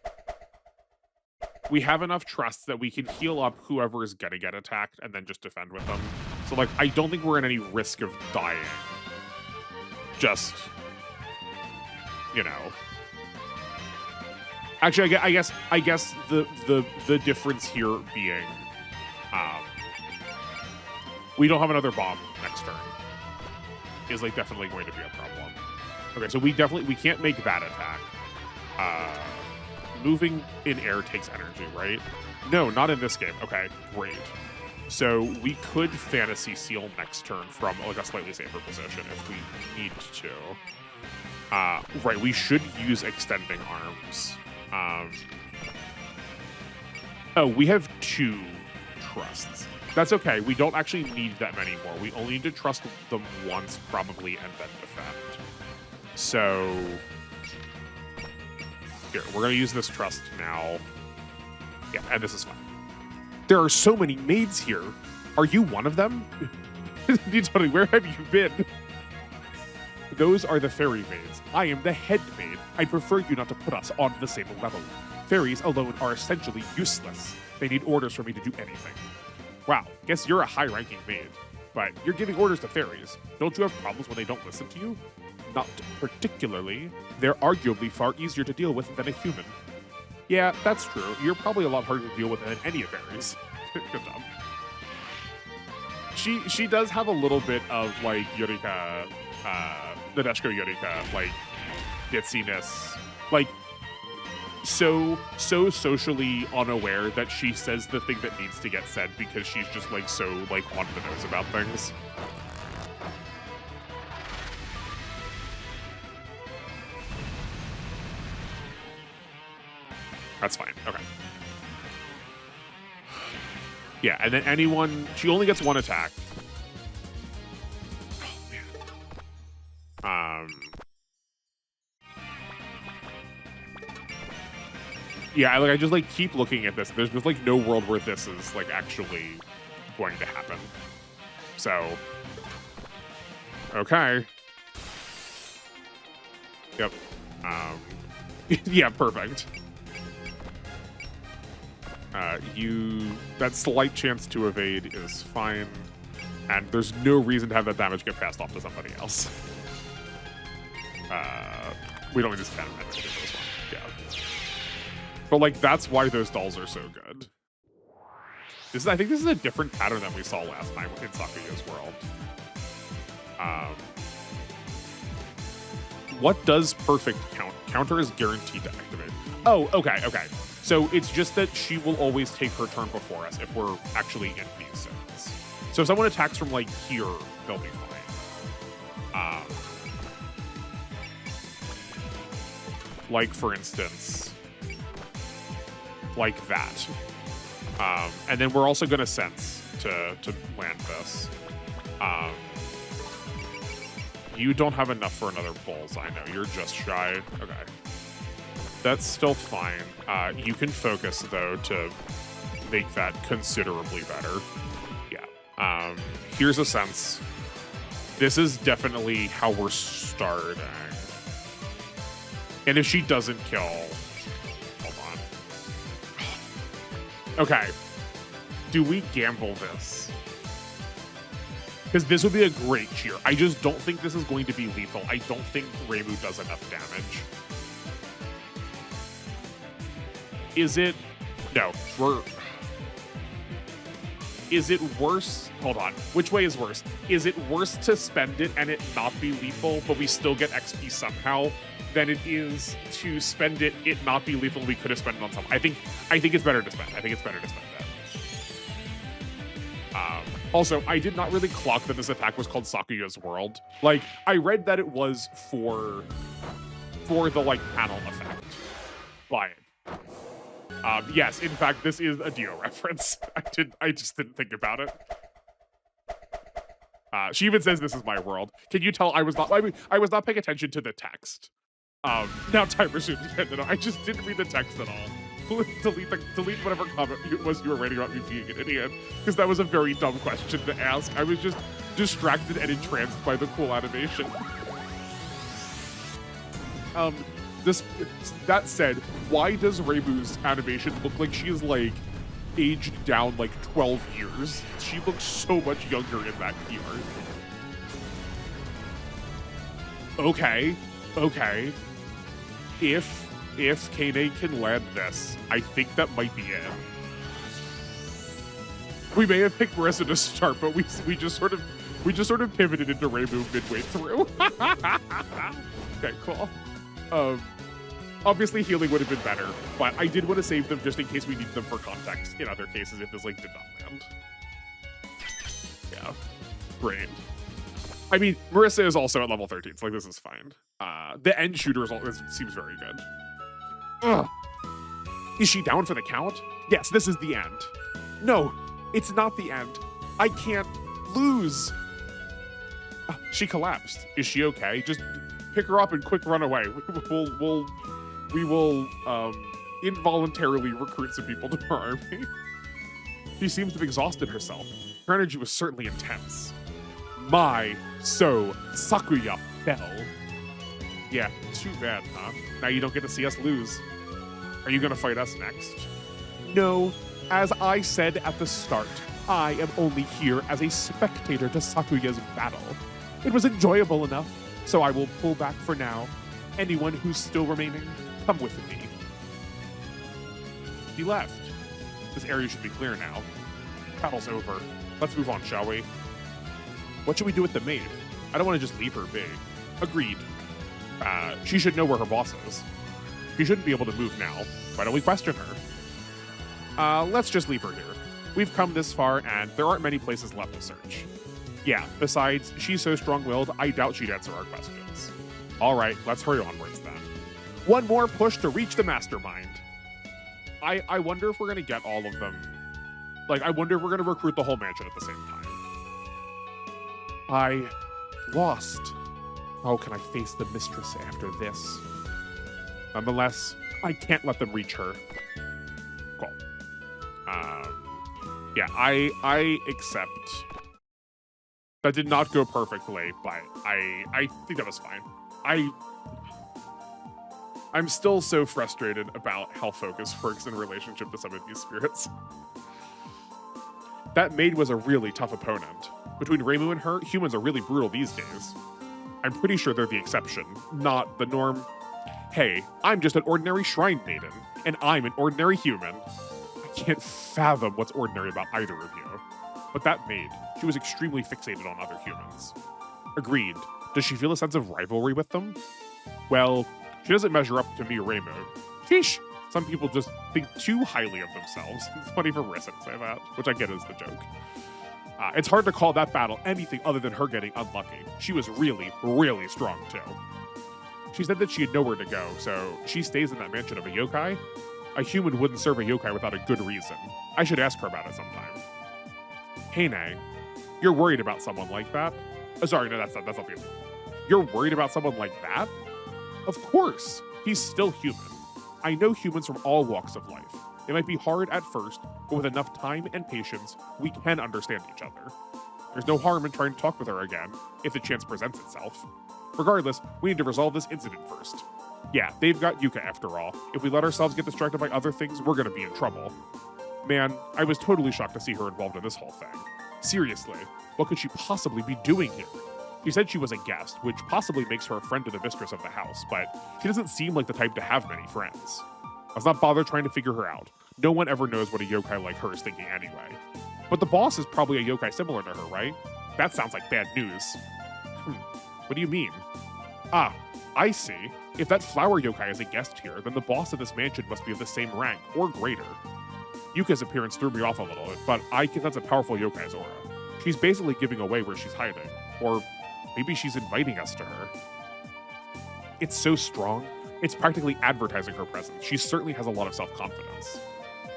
Speaker 1: We have enough trusts that we can heal up whoever is gonna get attacked and then just defend with them. So like, I don't think we're in any risk of dying. Just, you know. Actually, I guess the difference here being, we don't have another bomb next turn. Is like definitely going to be a problem. Okay, so we can't make that attack. Moving in air takes energy, right? No, not in this game. Okay, great. So we could Fantasy Seal next turn from like a slightly safer position if we need to. Right, we should use Extending Arms. Oh, we have 2 trusts. That's okay. We don't actually need that many more. We only need to trust them once, probably, and then defend. So here, we're going to use this trust now. Yeah, and this is fine. There are so many maids here. Are you one of them? You tell me, where have you been? Those are the fairy maids. I am the head maid. I'd prefer you not to put us on the same level. Fairies alone are essentially useless. They need orders for me to do anything. Wow, guess you're a high-ranking maid. But you're giving orders to fairies. Don't you have problems when they don't listen to you? Not particularly. They're arguably far easier to deal with than a human. Yeah, that's true. You're probably a lot harder to deal with than any of fairies. Good job. She does have a little bit of, like, Yurika, Nadeshiko Yurika, like, ditziness. Like, so socially unaware that she says the thing that needs to get said because she's just, like, so, like, on the nose about things. That's fine. Okay. Yeah, and then anyone... She only gets 1 attack. Oh, man. Yeah, I just, like, keep looking at this. There's just, like, no world where this is, like, actually going to happen. So... Okay. Yep. Yeah, perfect. That slight chance to evade is fine, and there's no reason to have that damage get passed off to somebody else. We don't need to spend damage in this one. Yeah. But, like, that's why those dolls are so good. I think this is a different pattern than we saw last time in Sakuya's world. What does perfect count? Counter is guaranteed to activate. Oh, okay. So it's just that she will always take her turn before us if we're actually in these zones. So if someone attacks from, like, here, they'll be fine. Like, for instance, like that. And then we're also going to sense to land this. You don't have enough for another bullseye. No, you're just shy. Okay. That's still fine. You can focus, though, to make that considerably better. Yeah. Here's a sense. This is definitely how we're starting. And if she doesn't kill... Hold on. Okay. Do we gamble this? Because this would be a great cheer. I just don't think this is going to be lethal. I don't think Reimu does enough damage. Is it... No. Is it worse... Hold on. Which way is worse? Is it worse to spend it and it not be lethal, but we still get XP somehow, than it is to spend it not be lethal, we could have spent it on something? I think it's better to spend. I think it's better to spend that. Also, I did not really clock that this attack was called Sakuya's World. Like, I read that it was for the, like, panel effect. Buy it. Yes, in fact, this is a Dio reference. I just didn't think about it. She even says this is my world. Can you tell I was not paying attention to the text. Now time resumed again. No, I just didn't read the text at all. delete whatever comment it was you were writing about me being an idiot, because that was a very dumb question to ask. I was just distracted and entranced by the cool animation. That said, why does Reimu's animation look like she is like aged down like 12 years? She looks so much younger in that key art. Okay. If Kane can land this, I think that might be it. We may have picked Marissa to start, but we just sort of pivoted into Reimu midway through. Okay, cool. Obviously healing would have been better, but I did want to save them just in case we need them for context in other cases if this like did not land. Yeah, great. I mean, Marissa is also at level 13, so like this is fine. The end shooter seems very good. Ugh. Is she down for the count? Yes, this is the end. No, it's not the end. I can't lose. She collapsed. Is she okay? Just pick her up and quick run away. We will involuntarily recruit some people to our army. She seems to have exhausted herself. Her energy was certainly intense. So Sakuya fell. Yeah, too bad, huh? Now you don't get to see us lose. Are you gonna fight us next? No, as I said at the start, I am only here as a spectator to Sakuya's battle. It was enjoyable enough, so I will pull back for now. Anyone who's still remaining, come with me. He left. This area should be clear now. Battle's over. Let's move on, shall we? What should we do with the maid? I don't want to just leave her be. Agreed. She should know where her boss is. She shouldn't be able to move now. Why don't we question her? Let's just leave her here. We've come this far, and there aren't many places left to search. Yeah, besides, she's so strong-willed, I doubt she'd answer our questions. All right, let's hurry onwards then. One more push to reach the mastermind. I wonder if we're going to get all of them. Like, I wonder if we're going to recruit the whole mansion at the same time. I lost. How can I face the mistress after this? Nonetheless, I can't let them reach her. Cool. Yeah, I accept. That did not go perfectly, but I think that was fine. I'm still so frustrated about how focus works in relationship to some of these spirits. That maid was a really tough opponent. Between Reimu and her, humans are really brutal these days. I'm pretty sure they're the exception, not the norm. Hey, I'm just an ordinary shrine maiden, and I'm an ordinary human. I can't fathom what's ordinary about either of you. But that maid, she was extremely fixated on other humans. Agreed. Does she feel a sense of rivalry with them? Well, she doesn't measure up to me or Reimu. Sheesh! Some people just think too highly of themselves. It's funny for Marissa to say that, which I get is the joke. It's hard to call that battle anything other than her getting unlucky. She was really, really strong too. She said that she had nowhere to go, so she stays in that mansion of a yokai. A human wouldn't serve a yokai without a good reason. I should ask her about it sometime. Heine, you're worried about someone like that? Sorry, no, that's not the answer. You're worried about someone like that? Of course, he's still human. I know humans from all walks of life. It might be hard at first, but with enough time and patience, we can understand each other. There's no harm in trying to talk with her again, if the chance presents itself. Regardless, we need to resolve this incident first. Yeah, they've got Yuka after all. If we let ourselves get distracted by other things, we're gonna be in trouble. Man, I was totally shocked to see her involved in this whole thing. Seriously, what could she possibly be doing here? She said she was a guest, which possibly makes her a friend to the mistress of the house, but she doesn't seem like the type to have many friends. Let's not bother trying to figure her out. No one ever knows what a yokai like her is thinking anyway. But the boss is probably a yokai similar to her, right? That sounds like bad news. What do you mean? Ah, I see. If that flower yokai is a guest here, then the boss of this mansion must be of the same rank, or greater. Yuka's appearance threw me off a little, but I can sense a powerful yokai's aura. She's basically giving away where she's hiding, or maybe she's inviting us to her. It's so strong, It's practically advertising her presence. She certainly has a lot of self-confidence.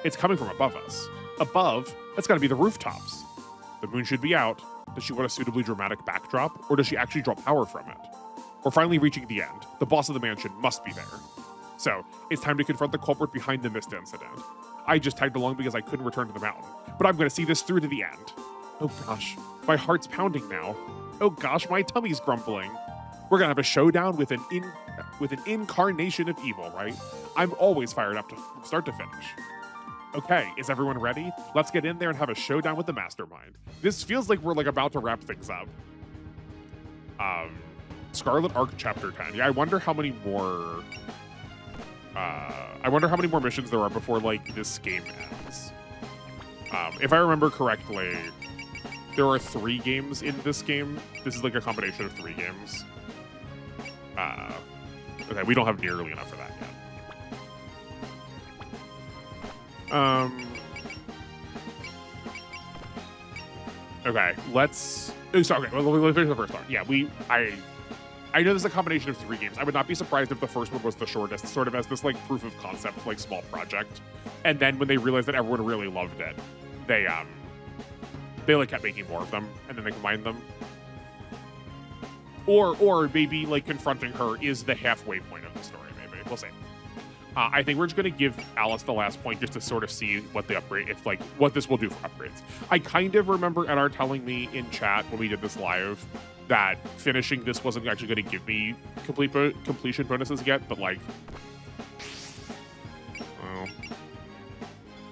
Speaker 1: It's coming from above us. Above, that's gotta be the rooftops. The moon should be out. Does she want a suitably dramatic backdrop, or does she actually draw power from it? We're finally reaching the end. The boss of the mansion must be there. So, it's time to confront the culprit behind the mist incident. I just tagged along because I couldn't return to the mountain, but I'm gonna see this through to the end. Oh gosh, my heart's pounding now. Oh gosh, my tummy's grumbling. We're gonna have a showdown with an incarnation of evil, right? I'm always fired up from start to finish. Okay, is everyone ready? Let's get in there and have a showdown with the mastermind. This feels like we're about to wrap things up. Scarlet Arc Chapter 10. Yeah, I wonder how many more missions there are before this game ends. If I remember correctly, there are 3 games in this game. This is a combination of 3 games. Okay, we don't have nearly enough for that yet. Okay, let's. Okay, well, let's finish the first part. Yeah, I know this is a combination of 3 games. I would not be surprised if the first one was the shortest, sort of as this proof of concept, small project. And then when they realized that everyone really loved it, they kept making more of them, and then they combined them. Or maybe confronting her is the halfway point of the story. Maybe we'll see. I think we're just going to give Alice the last point just to sort of see what the upgrade, what this will do for upgrades. I kind of remember NR telling me in chat when we did this live that finishing this wasn't actually going to give me completion bonuses yet, but oh,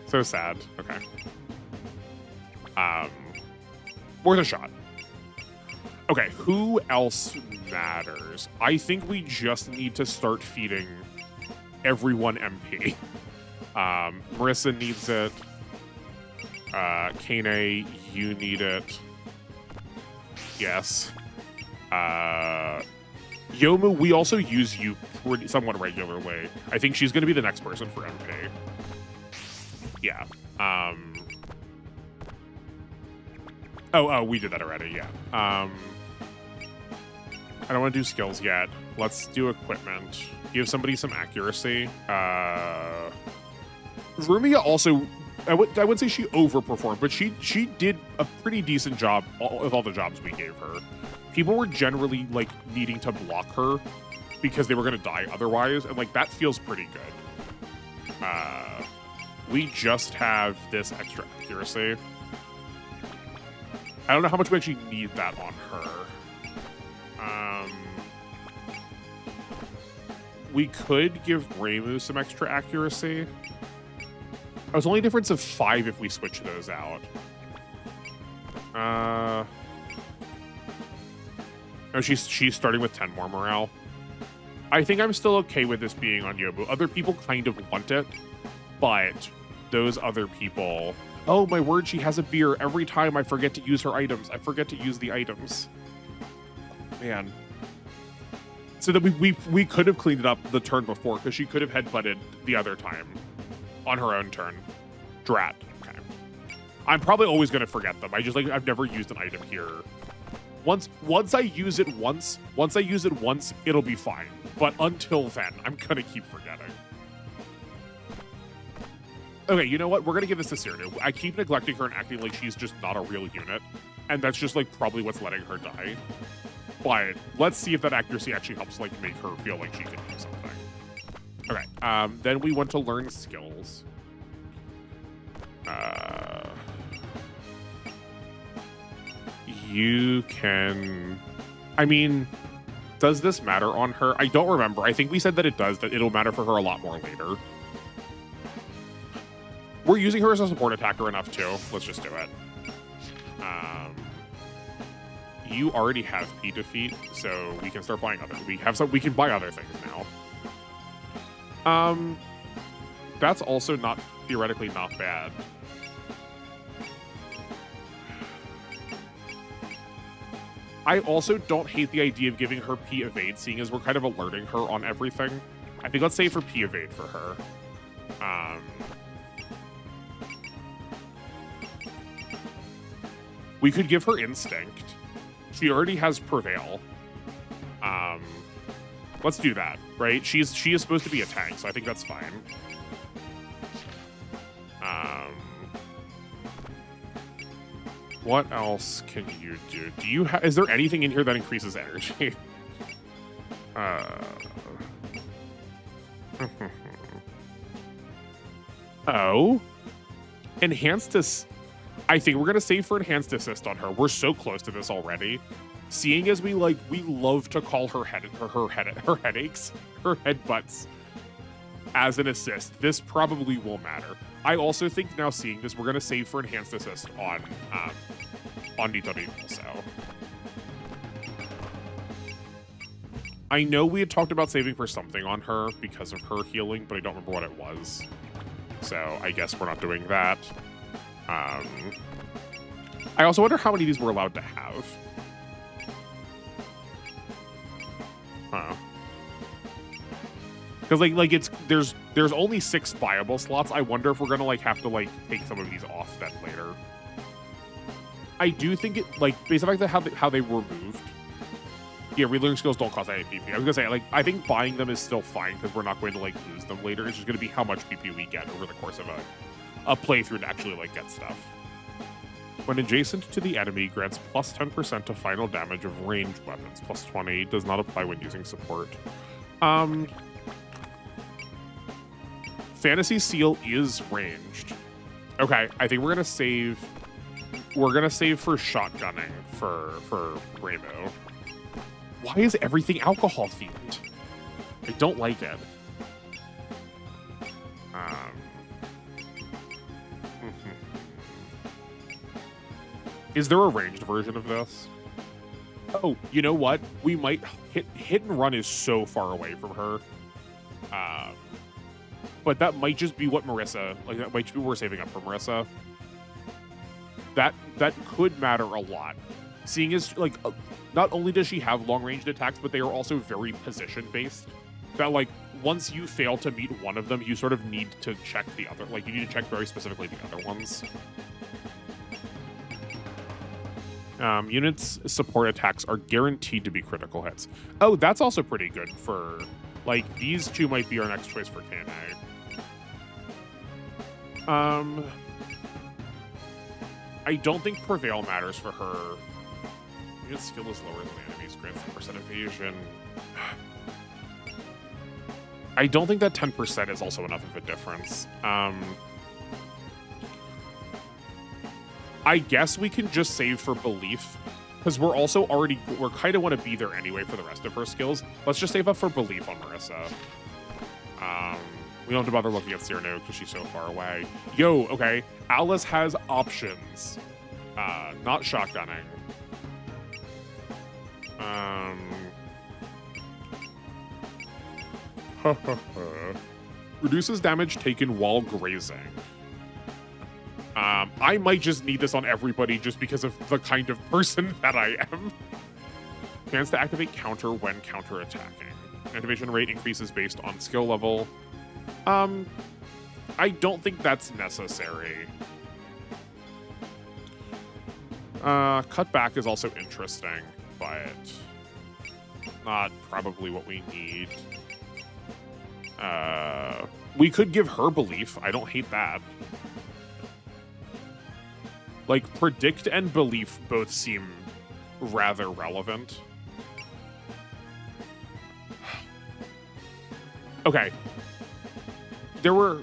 Speaker 1: so sad. Okay. Worth a shot. Okay, who else matters? I think we just need to start feeding everyone MP. Marissa needs it. Kane, you need it. Yes. Yomu, we also use you somewhat regularly. I think she's going to be the next person for MP. Yeah. Oh, we did that already, yeah. I don't want to do skills yet. Let's do equipment. Give somebody some accuracy. Rumia also, I would say she overperformed, but she did a pretty decent job with all the jobs we gave her. People were generally needing to block her because they were going to die otherwise, and that feels pretty good. We just have this extra accuracy. I don't know how much we actually need that on her. We could give Reimu some extra accuracy. Oh, it's only a difference of 5 if we switch those out. Oh, she's starting with 10 more morale. I think I'm still okay with this being on Yobu. Other people kind of want it, but those other people... Oh, my word, she has a beer. Every time I forget to use her items. I forget to use the items. Man. So that we could have cleaned it up the turn before, because she could have headbutted the other time on her own turn. Drat. Okay. I'm probably always going to forget them. I've never used an item here. Once I use it once, it'll be fine. But until then, I'm going to keep forgetting. Okay, you know what? We're going to give this to Cyrano. I keep neglecting her and acting like she's just not a real unit. And that's just, probably what's letting her die. But let's see if that accuracy actually helps, make her feel like she can do something. Okay, then we want to learn skills. You can... I mean, does this matter on her? I don't remember. I think we said that it does, that it'll matter for her a lot more later. We're using her as a support attacker enough, too. Let's just do it. You already have P defeat, so we can start buying other... We can buy other things now. That's also theoretically not bad. I also don't hate the idea of giving her P evade, seeing as we're kind of alerting her on everything. I think let's save for P evade for her. We could give her instinct. She already has prevail. Let's do that, right? She is supposed to be a tank, so I think that's fine. What else can you do? Do you is there anything in here that increases energy? Oh, enhanced I think we're gonna save for enhanced assist on her. We're so close to this already. Seeing as we love to call her headaches, her headbutts as an assist, this probably will matter. I also think now seeing this, we're gonna save for enhanced assist on Nitori also. I know we had talked about saving for something on her because of her healing, but I don't remember what it was. So I guess we're not doing that. I also wonder how many of these we're allowed to have. Because it's there's only 6 viable slots. I wonder if we're gonna have to take some of these off then later. I do think it based on the fact that how they were moved. Yeah, relearning skills don't cost any PP. I was gonna say I think buying them is still fine because we're not going to lose them later. It's just gonna be how much PP we get over the course of a playthrough to actually get stuff. When adjacent to the enemy, grants plus 10% to final damage of ranged weapons. Plus 20 does not apply when using support. Fantasy Seal is ranged. Okay, I think we're gonna save. We're gonna save for shotgunning for Rainbow. Why is everything alcohol themed? I don't like it. Is there a ranged version of this? Oh, you know what? We might hit and run is so far away from her. But that might just be what Marissa, that might just be what we're saving up for Marissa. That could matter a lot. Seeing as, not only does she have long-ranged attacks, but they are also very position-based. That, once you fail to meet one of them, you sort of need to check the other. You need to check very specifically the other ones. Units' support attacks are guaranteed to be critical hits. Oh, that's also pretty good for, these two might be our next choice for KNA. I don't think Prevail matters for her. Unit skill is lower than the enemy's, grant 10% evasion. I don't think that 10% is also enough of a difference. I guess we can just save for Belief, because we're kind of want to be there anyway for the rest of her skills. Let's just save up for Belief on Marissa. We don't have to bother looking at Cyrano because she's so far away. Yo, okay. Alice has options. Not shotgunning. Reduces damage taken while grazing. I might just need this on everybody just because of the kind of person that I am. Chance to activate counter when counter-attacking. Activation rate increases based on skill level. I don't think that's necessary. Cutback is also interesting, but not probably what we need. We could give her Belief. I don't hate that. Predict and Belief both seem rather relevant. Okay. There were,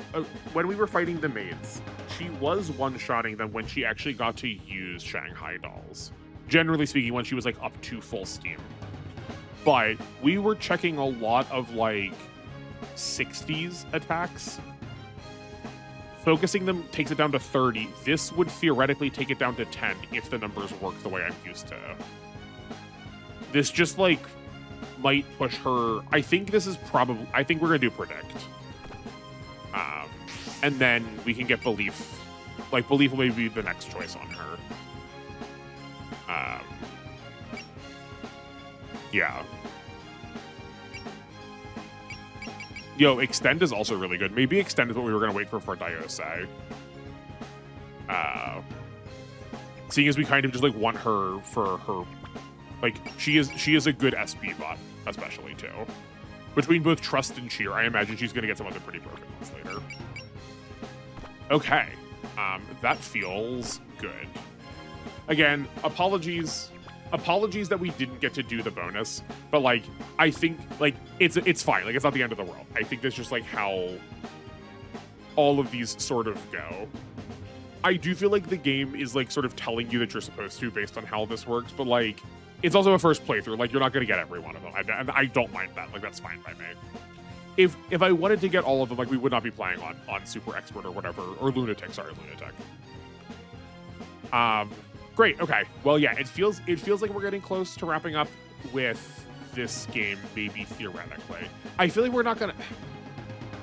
Speaker 1: when we were fighting the maids, she was one-shotting them when she actually got to use Shanghai dolls. Generally speaking, when she was up to full steam. But we were checking a lot of 60s attacks. Focusing them takes it down to 30. This would theoretically take it down to 10 if the numbers work the way I'm used to. This just might push her. I think this is probably, I think we're gonna do Predict. And then we can get Belief. Belief will maybe be the next choice on her. Yeah. Yo, Extend is also really good. Maybe Extend is what we were gonna wait for Diosei. Seeing as we kind of just want her for her, she is a good SP bot, especially too. Between both Trust and Cheer, I imagine she's going to get some other pretty perfect ones later. Okay. That feels good. Again, apologies that we didn't get to do the bonus, but like, I think like it's fine. Like, it's not the end of the world. I think that's just like how all of these sort of go. I do feel like the game is like sort of telling you that you're supposed to based on how this works, but like, it's also a first playthrough. Like, you're not going to get every one of them. And I don't mind that. Like, that's fine by me. If I wanted to get all of them, like, we would not be playing on Super Expert or whatever, or Lunatic. Sorry, Lunatic. Great. Okay. Well, yeah. It feels like we're getting close to wrapping up with this game, maybe theoretically. I feel like we're not gonna.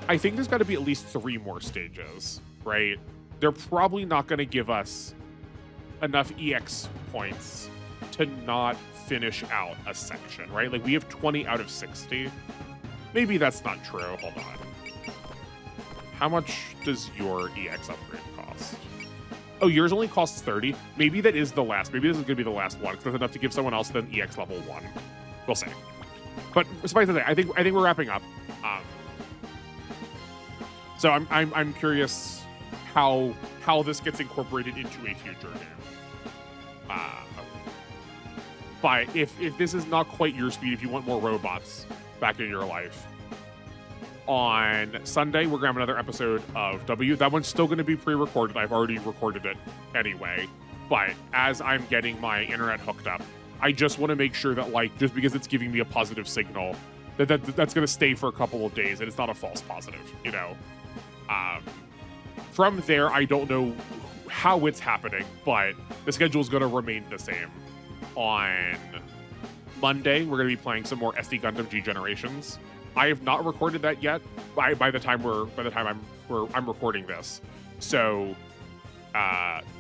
Speaker 1: I think there's got to be at least 3 more stages, right? They're probably not going to give us enough EX points to not finish out a section, right? Like, we have 20 out of 60. Maybe that's not true. Hold on. How much does your EX upgrade cost? Oh, yours only costs 30. Maybe that is the last. Maybe this is going to be the last one, because that's enough to give someone else then EX level 1. We'll see. But suffice to say, I think we're wrapping up. So I'm curious how this gets incorporated into a future game. But if this is not quite your speed, if you want more robots back in your life, on Sunday we're gonna have another episode of W. That one's still gonna be pre-recorded. I've already recorded it anyway. But as I'm getting my internet hooked up, I just want to make sure that, like, just because it's giving me a positive signal, that's gonna stay for a couple of days and it's not a false positive, you know. From there, I don't know how it's happening, but the schedule is going to remain the same. On Monday, we're going to be playing some more SD Gundam G Generations. I have not recorded that yet. By the time I'm recording this, so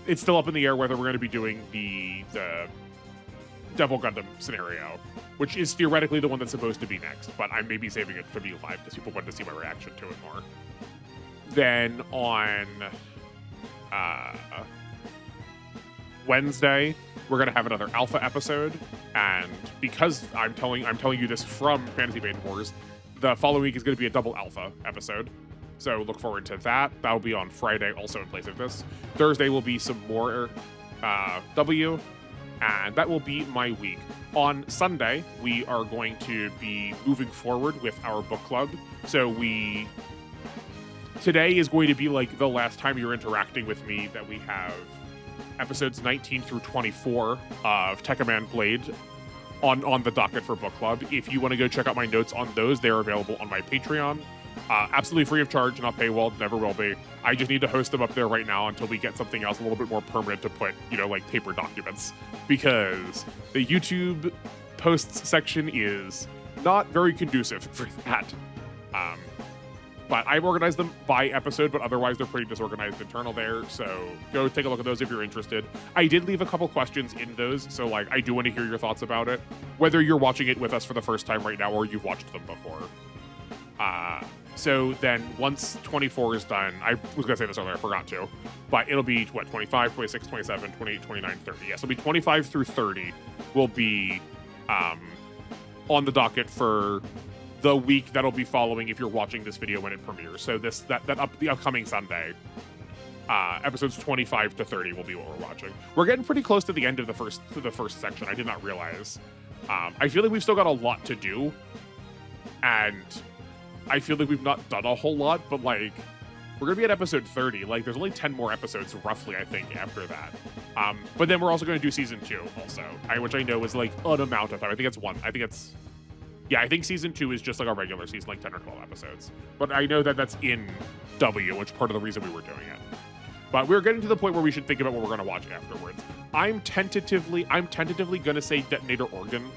Speaker 1: it's still up in the air whether we're going to be doing the Devil Gundam scenario, which is theoretically the one that's supposed to be next. But I may be saving it to be live because people want to see my reaction to it more. Then on Wednesday, we're gonna have another alpha episode, and because I'm telling you this from Fantasy Maiden Wars, the following week is gonna be a double alpha episode. So look forward to that. That'll be on Friday, also in place of this. Thursday will be some more W, and that will be my week. On Sunday, we are going to be moving forward with our book club. So today is going to be like the last time you're interacting with me that we have episodes 19 through 24 of Tekkaman Blade on the docket for book club. If you want to go check out my notes on those, they're available on my Patreon. Absolutely free of charge, not paywalled, never will be. I just need to host them up there right now until we get something else a little bit more permanent to put, you know, like paper documents, because the YouTube posts section is not very conducive for that. But I've organized them by episode, but otherwise they're pretty disorganized internal there. So go take a look at those if you're interested. I did leave a couple questions in those, so like I do want to hear your thoughts about it, whether you're watching it with us for the first time right now or you've watched them before. So then once 24 is done, I was going to say this earlier, I forgot to, but it'll be, what, 25, 26, 27, 28, 29, 30. Yeah, so it'll be 25 through 30 will be on the docket for the week that'll be following if you're watching this video when it premieres. So the upcoming Sunday, episodes 25 to 30 will be what we're watching. We're getting pretty close to the end of the first section. I did not realize. I feel like we've still got a lot to do, and I feel like we've not done a whole lot, but like we're gonna be at episode 30. Like there's only 10 more episodes roughly, I think, after that. But then we're also gonna do season 2 also, which I know is like an amount of time. I think season 2 is just like a regular season, like 10 or 12 episodes. But I know that that's in W, which is part of the reason we were doing it. But we're getting to the point where we should think about what we're going to watch afterwards. I'm tentatively going to say Detonator Organ,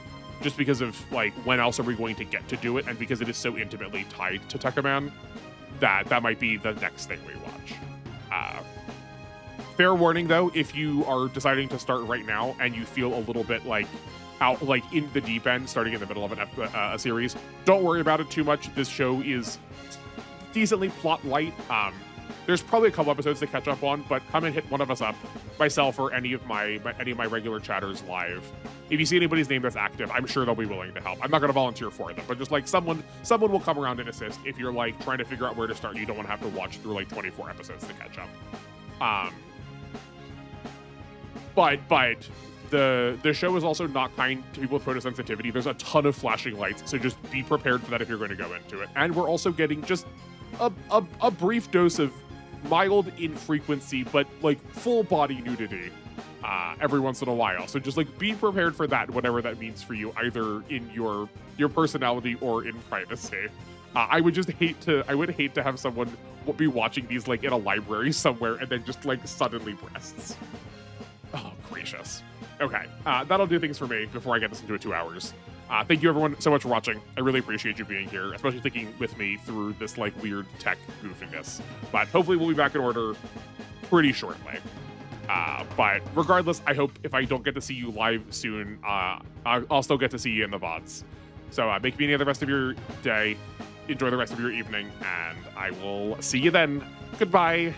Speaker 1: just because of like when else are we going to get to do it, and because it is so intimately tied to Tekkaman, that might be the next thing we watch. Fair warning though, if you are deciding to start right now and you feel a little bit like out like in the deep end, starting in the middle of a series, don't worry about it too much. This show is decently plot light. There's probably a couple episodes to catch up on, but come and hit one of us up, myself or any of my regular chatters live. If you see anybody's name that's active, I'm sure they'll be willing to help. I'm not going to volunteer for them, but just like someone will come around and assist if you're like trying to figure out where to start and you don't want to have to watch through like 24 episodes to catch up. But the show is also not kind to people with photosensitivity. There's a ton of flashing lights, so just be prepared for that if you're going to go into it. And we're also getting just a brief dose of mild infrequency, but like full body nudity every once in a while. So just like be prepared for that, whatever that means for you, either in your personality or in privacy. I would hate to have someone be watching these like in a library somewhere and then just like suddenly breasts. Oh, gracious. Okay, that'll do things for me before I get this into 2 hours. Thank you everyone so much for watching. I really appreciate you being here, especially sticking with me through this like weird tech goofiness. But hopefully we'll be back in order pretty shortly. But regardless, I hope if I don't get to see you live soon, I'll still get to see you in the VODs. So make me the rest of your day. Enjoy the rest of your evening, and I will see you then. Goodbye.